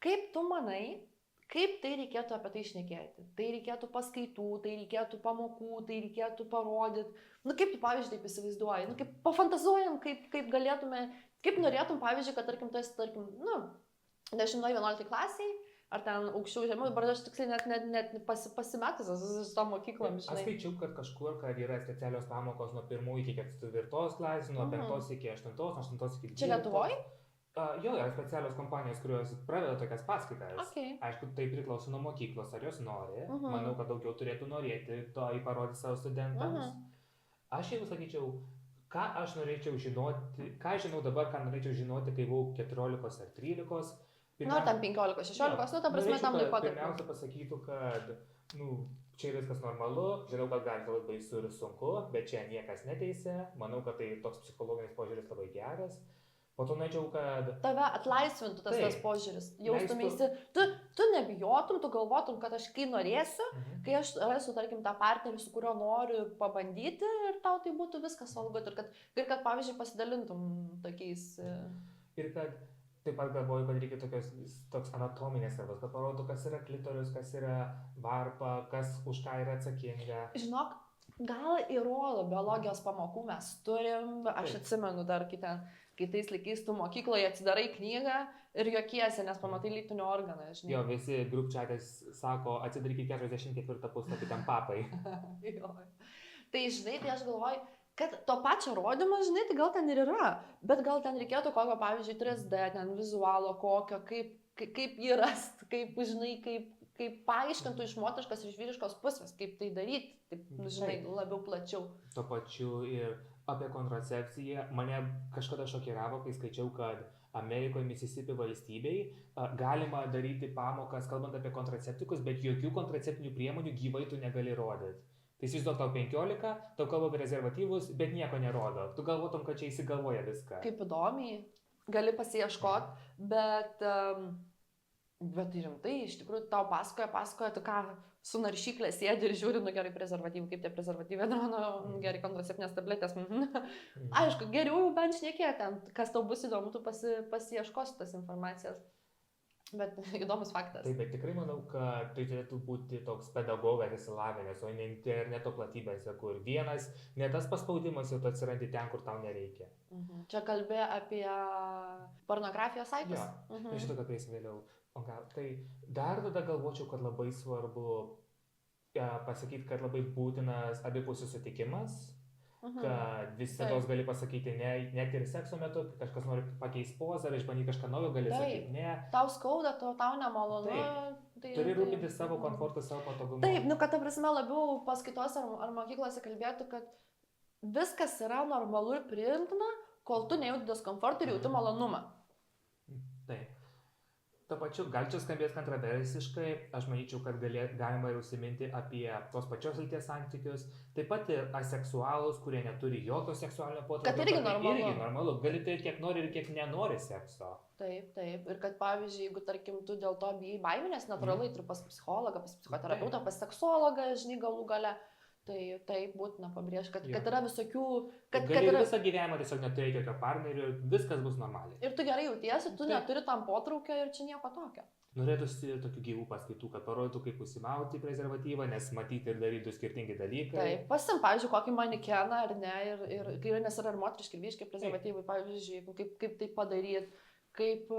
Kaip tu manai, kaip tai reikėtų apie tai šnekėti? Tai reikėtų paskaitų, tai reikėtų pamokų, tai reikėtų parodyti. Nu kaip tu, pavyzdžiui, taip įsivaizduoji? Nu kaip pafantazuojam, kaip galėtume, kaip norėtum, pavyzdžiui, kad, tarkim, tu esi, tarkim, nu, 10-11 klasiai, ar ten aukščiau žemiau, dabar aš tiksliai net pasimetus su tom mokyklom, žinai. Aš skaičiau, kad kažkur, kad yra specialios pamokos nuo 1 iki 4 klasės, nuo 5 iki 8, 8 iki 12. Čia Lietuvoje? Jo, yra specialios kompanijos, kurios pradeda tokias paskaitas. Okay. Aišku, tai priklauso nuo mokyklos, ar jos nori. Manau, kad daugiau turėtų norėti to įparodyti savo studentams. Aš jau sakyčiau, ką aš norėčiau žinoti, ką žinau dabar, ką norėčiau žinoti, kai buvau 14 ar 13. Nu, tam 15-16, nu, ta prasme, tam laikotarpiu. Pirmiausia pasakytų, kad, čia viskas normalu, žinau, kad gali labai baisu ir sunku, bet čia niekas neteisė, manau, kad tai toks psichologinis požiūris labai geras. Po to norėčiau, kad... Tave atlaisvintų tas požiūris, jaustumėsi, tu nebijotum, tu galvotum, kad aš kai norėsiu, kai aš rasiu, tarkim, tą partnerį, su kuriuo noriu pabandyti ir tau tai būtų viskas valgot ir kad pavyzdžiui, pasidalintum tokiais... Ir kad taip pat galvoju, kad reikia toks anatominės svarbos, kad parodo, kas yra klitorius, kas yra varpa, kas už ką yra atsakinga. Žinok, gal įrodo biologijos pamokų mes turim, aš atsimenu dar kitais laikais tu mokykloje atsidarai knygą ir juokiesi, nes pamatai lytinį organą, žinai. Jo, visi grupčiatės sako, atsidarykit 44 puslapį ten papai. Jo. Tai žinai, tai aš galvoju, kad to pačio rodymo, žinai, tai gal ten ir yra, bet gal ten reikėtų kokio, pavyzdžiui, 3D, ten vizualo kokio, kaip jį rasti, kaip, žinai, kaip paaiškintų iš moteriškos ir iš vyriškos pusės, kaip tai daryti, taip, žinai, labiau plačiau. Tuo pačiu ir apie kontracepciją mane kažkada šokiravo, kai skaičiau, kad Amerikoje, Mississippi valstybei galima daryti pamokas, kalbant apie kontraceptikus, bet jokių kontraceptinių priemonių gyvai tu negali rodyti. Tai įsivaizduok tau 15, tau kalba apie rezervatyvus, bet nieko nerodo. Tu galvotum, kad čia įsigalvoja viską. Kaip įdomiai, gali pasiieškot, bet rimtai, iš tikrųjų, tau pasakoja, tu ką, su naršyklė sėdi ir žiūri, nu gerai, prezervatyvų, kaip tie prezervatyvai, gerai, kontraceptinės tabletės. Aišku, geriau jau bent šnekėti ten, kas tau bus įdomu, tu pasiieškosi tas informacijas. Bet įdomus faktas. Taip, bet tikrai manau, kad tai turėtų būti toks pedagogas įsilavinęs, o ne interneto platybėse, kur vienas, ne tas paspaudimas jau tu atsirandi ten, kur tau nereikia. Čia kalbė apie pornografijos saitus? Jo, šitą kalbėsim vėliau. Tai dar tada galvočiau, kad labai svarbu pasakyti, kad labai būtinas abipusis sutikimas. Kad visada gali pasakyti ne, net ir sekso metu, kažkas nori pakeisti pozą, ar išbandyti kažką naujo, gali sakyti ne. Tau skauda, tau nemalonu. Tai, turi rūpinti savo komfortą, savo patogumu. Taip, kad ta prasme labiau paskaitose ar mokyklose kalbėtų, kad viskas yra normalu ir priimtina, kol tu nejauti diskomfortą ir jauti malonumą. Taip. Tuo pačiu, gal čia skambės kontroversiškai, aš manyčiau, kad galima ir užsiminti apie tos pačios lyties santykius, taip pat ir aseksualus, kurie neturi jokio seksualinio potraukio. Kad irgi normalu. Irgi normalu, gali tai kiek nori ir kiek nenori sekso. Taip, ir kad pavyzdžiui, jeigu tarkim tu dėl to bijai baiminės, natūraliai turi pas psichologą, pas psichoterapeutą, pas seksologą, žinai, galų gale. Tai būtina pabrėžti, kad yra visokių... Gali visą gyvenimą tiesiog neturėti jokio partnerio ir viskas bus normaliai. Ir tu gerai jautiesi, tu neturi tam potraukio ir čia nieko tokio. Norėtųsi ir tokių gyvų paskaitų, kad parodytų, kaip užsimauti prezervatyvą, nes matyti ir daryti skirtingi dalykai. Taip, pasim, pavyzdžiui, kokį manikeną ar ne, nes yra ir moteriški ir vyriški prezervatyvai, pavyzdžiui, kaip tai padaryti. Kaip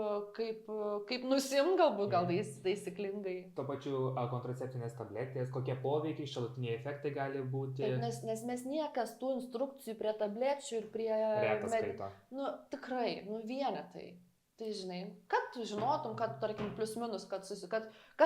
nusim galbūt, gal taisyklingai. Tuo pačiu kontraceptinės tabletės, kokie poveikiai, šalutiniai efektai gali būti. Taip, nes mes niekas tų instrukcijų prie tablečių ir prie... Retas skaito. Tikrai, vienetai. Tai žinai, kad tu žinotum, kad, tarkim, plius minus, kad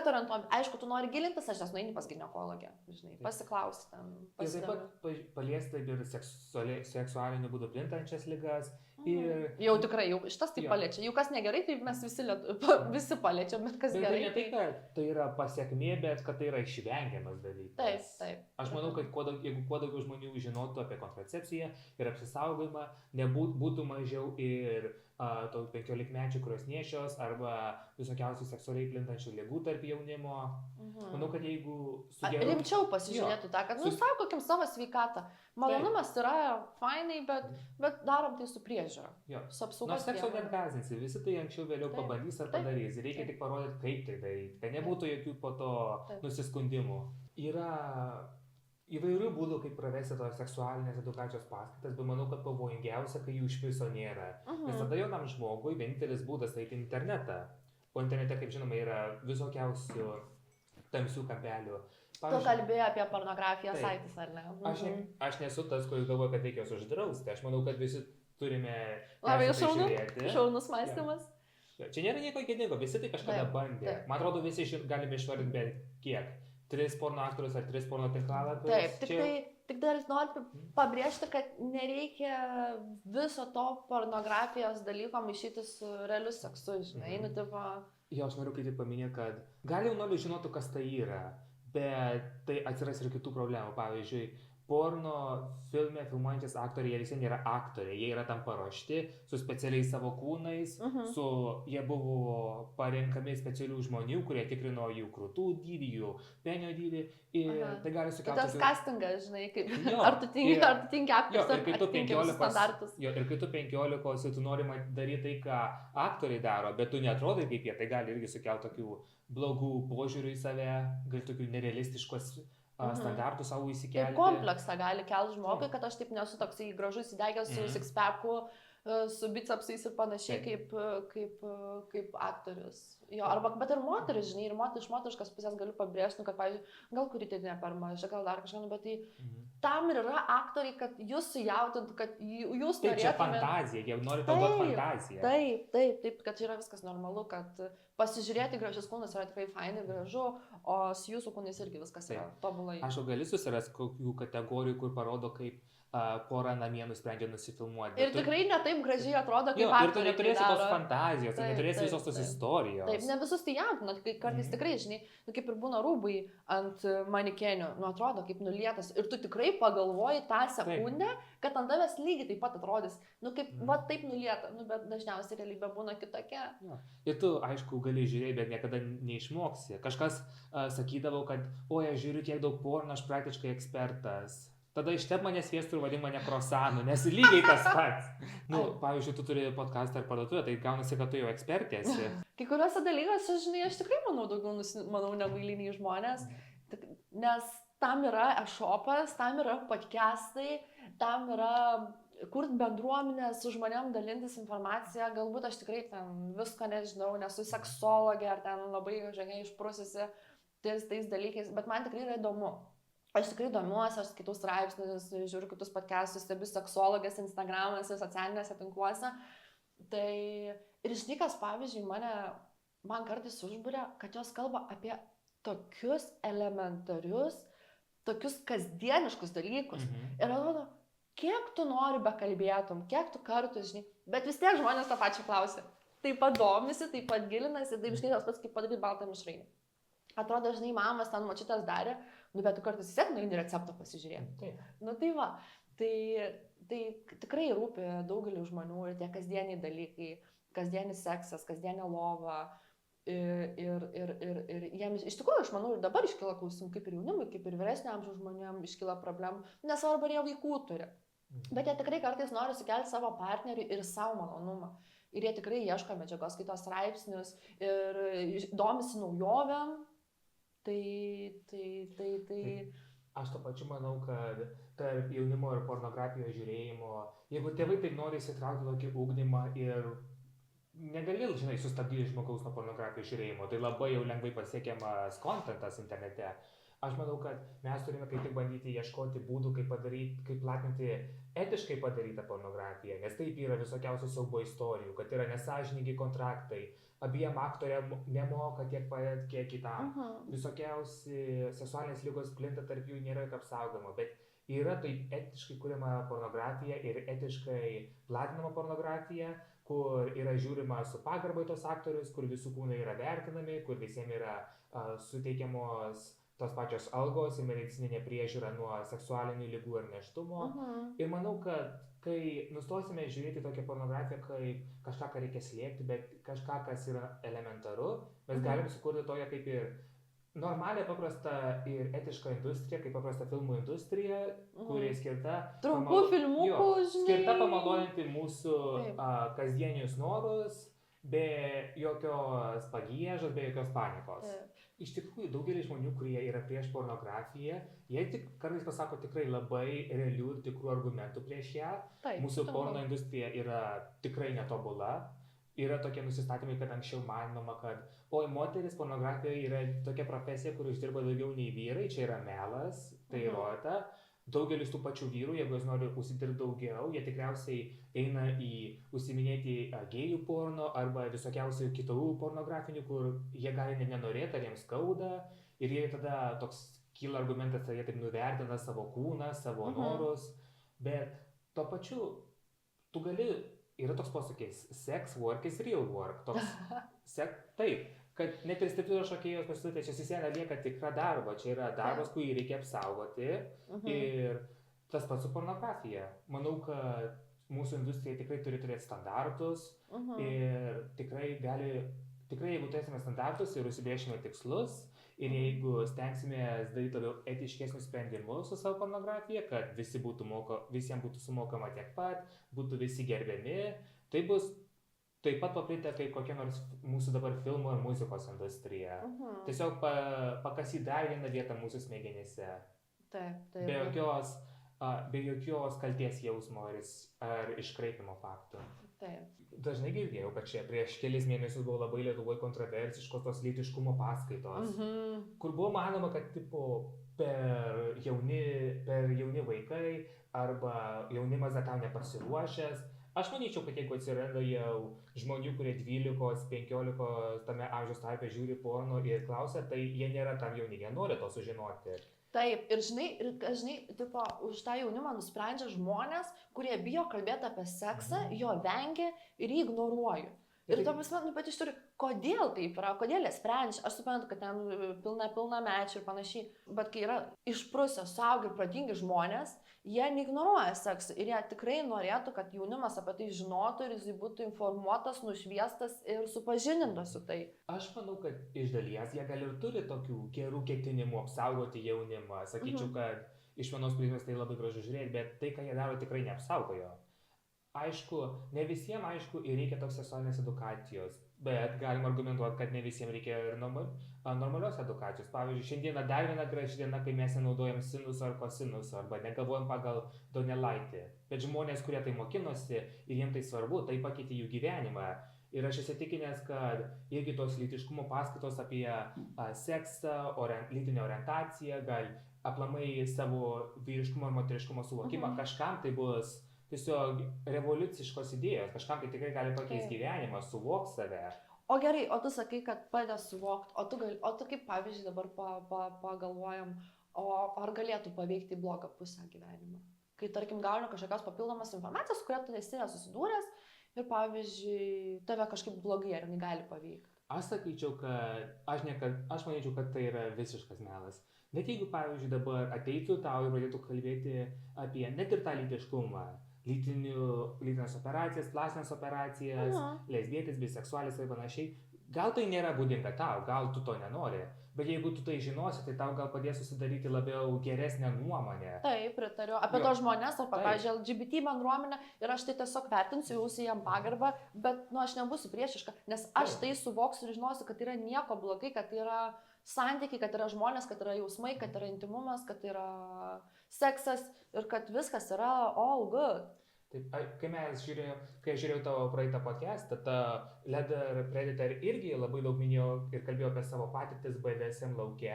orientuom, aišku, tu nori gilintis, aš nesu eini pas ginekologę, žinai, pasiklausti ten. Ir taip pat paliesti ir seksualiniu būdu plintančias ligas Jau tikrai, jau šitas tai Jo. paliečia. Jau kas negerai, tai mes visi paliečiam, bet kas Bet tai gerai. ne tai, kad tai yra pasiekmė, bet kad tai yra išvengiamas dalykas. Taip, taip. Aš manau, kad jeigu kuo daugiau žmonių žinotų apie kontracepciją ir apsisaugojimą, būtų mažiau ir to 15-mečių, kurios nešios, arba visokiausių seksualiai plintančių ligų tarp jaunimo. Manau, kad jeigu Rimčiau pasižiūrėtų tą, kad, saugokim savo sveikatą. Malonumas yra fainai, bet darom tai su priežiūra. Su apsaugos. Nors sekso net gazinsi, visi tai anksčiau vėliau pabandys ar padarys. Reikia tik parodyti, kaip tai daryti, kad nebūtų jokių po to nusiskundimų. Yra įvairių būdų, kaip pravesti tos seksualinės edukacijos paskaitas, bet manau, kad pavojingiausia, kai jų iš viso nėra. Nes tada jaunam žmogui vienintelis būdas eiti į internetą. O internete, kaip žinoma, yra visokiausių tamsių kampelių. Tu kalbėjai apie pornografiją saitus, ar ne? Aš nesu tas, kuris galvoja, kad reikia jos uždrausti. Aš manau, kad visi turime... Labai šaunus mąstymas. Čia nėra nieko gėdingo, visi tai kažkada bandė. Man atrodo, visi galime išvardinti bent kiek. 3 porno aktorius ar 3 porno tinklalapius. Taip, tik dar noriu pabrėžti, kad nereikia viso to pornografijos dalyko maišyti su realiu seksu, žinai, Jo, aš noriu kaip tik paminėti, kad gal jaunuoliai žinotų, kas tai yra, bet tai atsiras ir kitų problemų. Pavyzdžiui, porno filme filmuojantis aktoriai, jie visi nėra aktoriai, jie yra tam paruošti, su specialiais savo kūnais, jie buvo parenkami specialių žmonių, kurie tikrino jų krūtų dydį, jų penio dydį, ir tai gali sukelti... Tas castingas, žinai, ar tu tinki aktorius, ar tu tinki standartus. Jo, ir kai tu 15, tu nori daryti tai, ką aktoriai daro, bet tu neatrodai kaip jie, tai gali irgi sukelti tokių blogų požiūrių į save, gali tokių nerealistiškos standartų savo įsikelti. Ir kompleksą gali kelti žmogui, kad aš taip nesu toksai gražus įdegęs su sixpacku, su bicepsais ir panašiai kaip aktorius. Jo, arba, bet ir moteris, žinai, ir iš moteriškas pusės galiu pabrėžti, kad, pavyzdžiui, gal kuri tai ne per maža, gal dar kažką, bet tai tam ir yra aktoriai, kad jūs sujautintų, kad jūs norėtumėte... Tai čia fantazija, jie nori tau duoti fantaziją. Taip, kad čia yra viskas normalu, kad pasižiūrėti gražius kūnus yra tikrai fainai ir gražu, o su jūsų kūnais irgi viskas yra tobulai. Aš jau gali susirasti kokių kategorijų, kur parodo, kaip pora namie nusprendžia nusifilmuoti. Ir tikrai ne taip gražiai atrodo, kaip aktoriai. Ir tu neturėsi tos fantazijos, tu neturėsi visos tos istorijos. Taip, ne visus tai jaudina, kai kartais tikrai, žinai, kaip ir būna rūbai ant manikenių, atrodo kaip nulietas. Ir tu tikrai pagalvoji tą sekundę, kad ant tavęs lygiai taip pat atrodys. Kaip, va taip nulieta, bet dažniausiai realybė būna kitokia. Ir tu, aišku, gali žiūrėti, bet niekada neišmoksi. Kažkas sakydavo, kad, oi, aš žiūriu tiek daug porno, aš praktiškai ekspertas. Tada ištep mane sviestu ir vadin mane krosanu, nes lygiai tas pats. Pavyzdžiui, tu turi podcastą ar parduotuvę, tai gaunasi, kad tu jau ekspertė esi. Kai kuriuose dalykuose, žinai, aš tikrai manau negu eiliniai žmonės, nes tam yra e-shopas, tam yra podcastai, tam yra kurt bendruomenės, su žmonėm dalintis informaciją, galbūt aš tikrai ten visko nežinau, nesu seksologė ar ten labai žangiai išprususi tais dalykais, bet man tikrai yra įdomu. Aš tikrai domiuosi, aš skaitau straipsnius, žiūriu kitus podcastus, stebiu seksologės Instagramuose, socialiniuose tinkluose. Tai ir žinai, kas pavyzdžiui man kartais užburia, kad jos kalba apie tokius elementarius, tokius kasdieniškus dalykus. Ir atrodo, kiek tu nori bekalbėtum, kiek tu kartų, žinai, bet vis tiek žmonės tą pačią klausia. Taip pat domisi, taip pat gilinasi, taip žinai, tas pats kaip padaryti baltą mišrainį. Atrodo, žinai, mamas ten močiutės darė, bet tu kartais vis tiek nueini receptą pasižiūrėti. Tai va, tai tikrai rūpi daugeliu žmonių ir tie kasdieniai dalykai, kasdienis seksas, kasdienė lova. Ir jiems, iš tikrųjų, aš manau, ir dabar iškyla klausimų, kaip ir jaunimui, kaip ir vyresnio amžiaus žmonėms iškyla problemų, nesvarbu, ar jie vaikų turi. Bet jie tikrai kartais nori sukelti savo partneriui ir savo malonumą. Ir jie tikrai ieško medžiagos, skaitos straipsnius ir domisi naujovėm. Aš to pačiu manau, kad tarp jaunimo ir pornografijos žiūrėjimo, jeigu tėvai taip nori įsitraukti tokį ugdymą ir negali, žinai, sustabdyti žmogaus nuo pornografijos žiūrėjimo, tai labai jau lengvai pasiekiamas kontentas internete. Aš manau, kad mes turime kaip tik bandyti ieškoti būdų, kaip platinti etiškai padarytą pornografiją, nes taip yra visokiausių siaubo istorijų, kad yra nesąžiningi kontraktai, abiem aktoriam nemoka tiek pat, kiek kitam. Visokiausi seksualinės ligos plinta, tarp jų nėra jokio apsaugojimo, bet Yra taip etiškai kuriama pornografija ir etiškai platinama pornografija, kur yra žiūrima su pagarba į tos aktorius, kur visų kūnai yra vertinami, kur visiems yra suteikiamos tos pačios algos ir medicininė priežiūra nuo seksualinių ligų ir nėštumo. Ir manau, kad kai nustosime žiūrėti tokią pornografiją kaip kažką, ką reikia slėpti, bet kažką, kas yra elementaru, mes galim sukurti tokią kaip ir normalią, paprastą ir etišką industriją, kaip paprastą filmų industrija, kuri skirta trumpų filmukų, skirta pamaloninti mūsų kasdienius norus, be jokios pagiežos, be jokios panikos. Iš tikrųjų, daugelis žmonių, kurie yra prieš pornografiją, jie tik kartais pasako tikrai labai realių ir tikrų argumentų prieš ją. Mūsų porno industrija yra tikrai netobula. Yra tokie nusistatymai, kad anksčiau manoma, kad moteris pornografijoje yra tokia profesija, kur uždirba daugiau nei vyrai, čia yra melas, tai įrodyta. Daugelis tų pačių vyrų, jeigu jis nori užsidirbti daugiau, jie tikriausiai eina užsiiminėti gėjų porno arba visokiausių kitų pornografinių, kur jie gali net nenorėti, ar jiems skauda. Ir jie tada toks kyla argumentas, kad jie taip nuvertina savo kūną, savo norus. Bet tuo pačiu tu gali... Yra toks posakis, sex work is real work. Taip, kad net ir stiprinio šokėjos pasiūlyti, čia sisėna lieka tikra darbo, čia yra darbas, kurį reikia apsaugoti. Ir tas pats su pornografija. Manau, kad mūsų industrija tikrai turi turėti standartus ir tikrai jeigu turėsime standartus ir užsibrėšime tikslus, ir jeigu stengsime daryti labiau etiškesnius sprendimus su savo pornografija, kad visiems būtų sumokama tiek pat, būtų visi gerbiami, tai bus taip pat paplitę kaip kokia nors mūsų dabar filmų ir muzikos industrija. Tiesiog pakasyti dar vieną vietą mūsų smegenyse. Be jokios kalties jausmo ar iškraipimo faktų. Dažnai girdėjau, kad čia prieš kelis mėnesius buvo labai Lietuvoje kontroversiškos tos lytiškumo paskaitos, kur buvo manoma, kad per jauni vaikai arba jaunimas dar tam nepasiruošęs. Aš manyčiau, kad jeigu atsiranda jau žmonių, kurie 12-15 tame amžiaus tarpe žiūri porno ir klausia, tai jie nėra tam jauni, jie nori to sužinoti. Taip, ir žinai, už tą jaunimą nusprendžia žmonės, kurie bijo kalbėti apie seksą, jo vengia ir jį ignoruoju. Ir to prasme, bet iš tikrųjų, kodėl taip yra, kodėl jie sprendžia, aš suprantu, kad ten pilna mečių ir panašiai, bet kai yra išprusę, suaugę ir protingi žmonės, jie neignoruoja seksą ir jie tikrai norėtų, kad jaunimas apie tai žinotų ir jis būtų informuotas, nušviestas ir supažindintas su tai. Aš manau, kad iš dalies jie gal ir turi tokių gerų ketinimų apsaugoti jaunimą. Sakyčiau, kad iš vienos pusės tai labai gražu žiūrėti, bet tai, ką jie daro, tikrai neapsaugojo. Aišku, ne visiems aišku ir reikia tos seksualinės edukacijos, bet galima argumentuoti, kad ne visiems reikia ir normalios edukacijos. Pavyzdžiui, šiandieną dar viena graži diena, kai mes nenaudojam sinusų ar kosinusų, arba negalvojam pagal Donelaitį. Bet žmonės, kurie tai mokinosi ir jiems tai svarbu, tai pakeitė jų gyvenimą. Ir aš įsitikinęs, kad irgi tos lytiškumo paskaitos apie seksą, lytinę orientaciją, gal aplamai savo vyriškumo ir moteriškumo suvokimą, kažkam tai bus tiesiog revoliuciškos idėjos, kažkam tai tikrai gali pakeisti gyvenimą, suvok save. O gerai, o tu sakai, kad padeda suvokti, o tu kaip pavyzdžiui dabar pagalvojam, ar galėtų paveikti blogą pusę gyvenimą? Kai tarkim gauni kažkokios papildomos informacijos, kuria tu esi nesusidūręs ir pavyzdžiui tave kažkaip blogai ar negali paveikti. Aš sakyčiau, kad aš manyčiau, kad tai yra visiškas melas. Net jeigu pavyzdžiui dabar ateitų tau ir pradėtų kalbėti apie net ir tą lytiškumą, lytinės operacijas, plastinės operacijas, lesbietės, biseksualės ir panašiai. Gal tai nėra būdinga tau, gal tu to nenori, bet jeigu tu tai žinosi, tai tau gal padės susidaryti labiau geresnę nuomonę. Taip, pritariu. Apie tos žmonės, apie, pavyzdžiui, LGBT bendruomenę ir aš tai tiesiog vertinsiu, jausiu jam pagarbą, bet aš nebūsiu priešiška, nes aš tai suvoksiu ir žinosiu, kad yra nieko blogai, kad yra santykiai, kad yra žmonės, kad yra jausmai, kad yra intimumas, kad yra seksas ir kad viskas yra all good. Taip, kai aš žiūrėjau tavo praeitą podcastą, ta Leather Predator irgi labai daug minėjo ir kalbėjo apie savo patirtis BDSM lauke.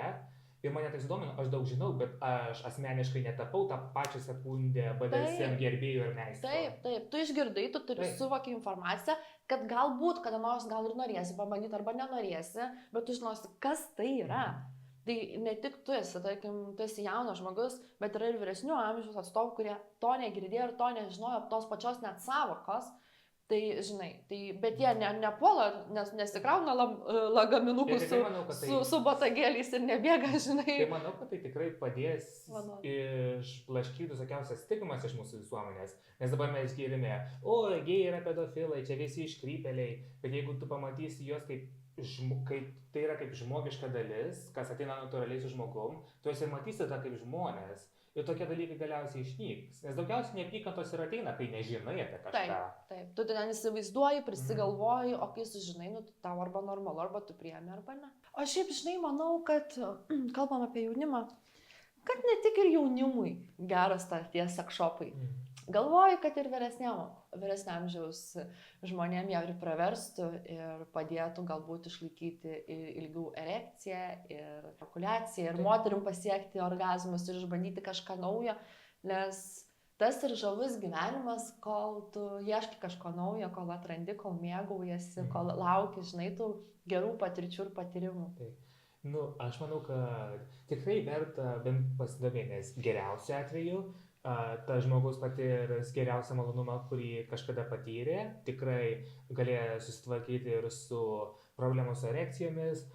Ir mane tai sudomino, aš daug žinau, bet aš asmeniškai netapau tą pačią sekundę BDSM gerbėjų ir meistro. Taip, tu išgirdai, tu turi suvokį informaciją, kad galbūt kada nors gal ir norėsi pabandyti arba nenorėsi, bet tu žinosi, kas tai yra. Tai ne tik tu esi, tarkim, tu esi jaunas žmogus, bet yra ir vyresnių amžiaus atstovų, kurie to negirdėjo ir to nežinojo tos pačios net savokos. Tai, žinai, bet jie nepuola, nesikrauna lagaminukų Ir tikrai manau, kad su batagėliais ir nebėga, žinai. Tai manau, kad tai tikrai padės išblaškyti visokiausias stigmas iš mūsų visuomenės. Nes dabar mes girdime, o, gėjai yra pedofilai, čia visi iškrypėliai, bet jeigu tu pamatysi juos kaip tai yra kaip žmogiška dalis, kas ateina natūraliai su žmogum, tu esi ir matysi tą kaip žmonės. Ir tokie dalykai galiausiai išnyks. Nes daugiausiai neapykantos ir ateina, kai nežinai apie kažką. Taip. Tu ten įsivaizduoji, prisigalvoji, o kai sužinai, nu, tau arba normalu, arba tu priemi, arba ne. O šiaip, žinai, manau, kad, kalbam apie jaunimą, kad ne tik ir jaunimui geras tie sekšopai. Galvoju, kad ir vyresniam amžiaus žmonėm jau ir praverstų ir padėtų galbūt išlaikyti ilgiau erekciją ir ejakuliaciją ir moterim pasiekti orgazmus ir išbandyti kažką naujo, nes tas ir žavus gyvenimas, kol tu ieškai kažko naujo, kol atrandi, kol mėgaujasi, kol lauki, žinai, tų gerų patirčių ir patyrimų. Nu, aš manau, kad tikrai verta bent pasidomėti, nes geriausiu atveju tas žmogus patirs geriausią malonumą, kurį kažkada patyrė, tikrai galėjo susitvarkyti ir su problemų su erekcijomis,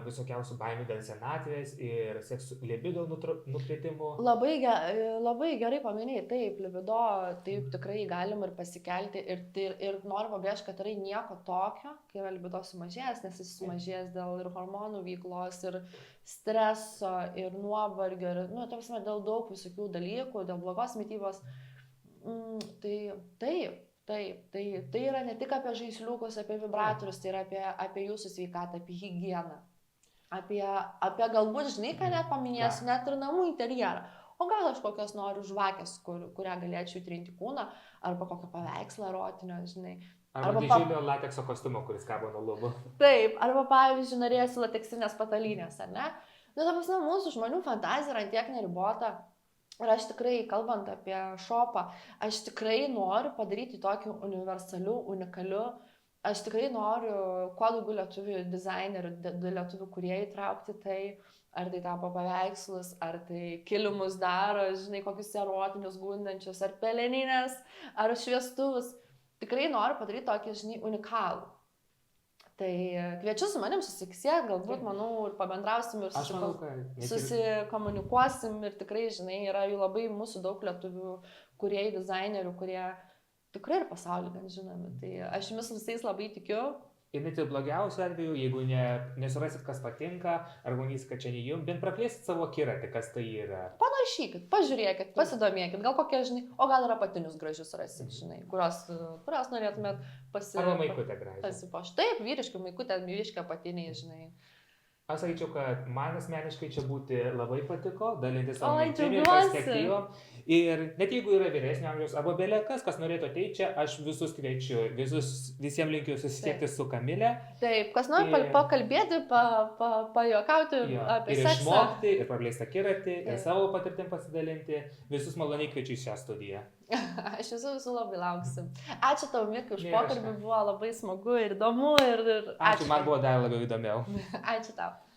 visokiausių baimių dėl senatvės ir libido nukritimų. Labai gerai paminėjai, taip, libido, taip tikrai galim ir pasikelti ir noriu pabrėžti, kad yra nieko tokio, kai yra libido sumažėjęs, nes jis sumažėjęs dėl ir hormonų veiklos, ir streso, ir nuovargio, ir, nu, tarsi, dėl daug visokių dalykų, dėl blogos mitybos. Tai yra ne tik apie žaisliukus, apie vibratorius, tai yra apie jūsų sveikatą, apie higieną, apie galbūt, žinai, ką net paminėsiu, net ir namų interjerą. O gal aš kokios noriu žvakės, kurią galėčiau įtrinti kūną, arba kokio paveikslą erotinio, žinai. Arba didžiulio latekso kostiumo, kuris kabo nuo lubų. Taip, arba pavyzdžiui, norėsiu lateksinės patalynės, ar ne? Nu, ta prasme, mūsų žmonių fantazija yra tiek neribota. Ir aš tikrai, kalbant apie šopą, aš tikrai noriu padaryti tokį universaliu, unikaliu. Aš tikrai noriu kuo daugiau lietuvių dizainerių, lietuvių kūrėjų įtraukti tai, ar tai tapo paveikslus, ar tai kilimus daro, žinai, kokius erotinius gundančius, ar peleninės, ar šviestuvus. Tikrai noriu padaryti tokį, žinai, unikalų. Tai kviečiu su manim susisiekti, galbūt, manau, ir pabendrausim, ir susikomunikuosim, ir tikrai, žinai, yra jų labai mūsų daug lietuvių kūrėjų, dizainerių, kurie tikrai ir pasaulį gan žinomi. Tai aš jumis visais labai tikiu. Ir net ir blogiausiu atveju, jeigu nesurasit, kas patinka, ar manys, kad čia ne jums, bent praplėsit savo akiratį, kas tai yra. Panašykit, pažiūrėkit, pasidomėkit, gal kokie, žinai, o gal ir apatinius gražius rasit, žinai, kurios norėtumėt Arba maikutę gražią. Pasipošti. Taip, vyriški maikutė, vyriški apatiniai, žinai. Aš sakyčiau, kad man asmeniškai čia būti labai patiko, dalintis savo mintim ir perspektyvom. Ir net jeigu yra vyresnio amžiaus arba belekas, kas norėtų ateiti čia, aš visus kviečiu, visiems linkiu susisiekti su Kamile. Taip, kas nori pakalbėti, pajuokauti apie seksą. Ir išmokti, ir praplėsti akiratį, ir savo patirtim pasidalinti. Visus maloniai kviečiu į šią studiją. Aš visų labai lauksiu. Ačiū tau, Mikai, už pokalbį, buvo labai smagu ir įdomu. Ačiū, man buvo dar labiau įdomiau. Ačiū tau.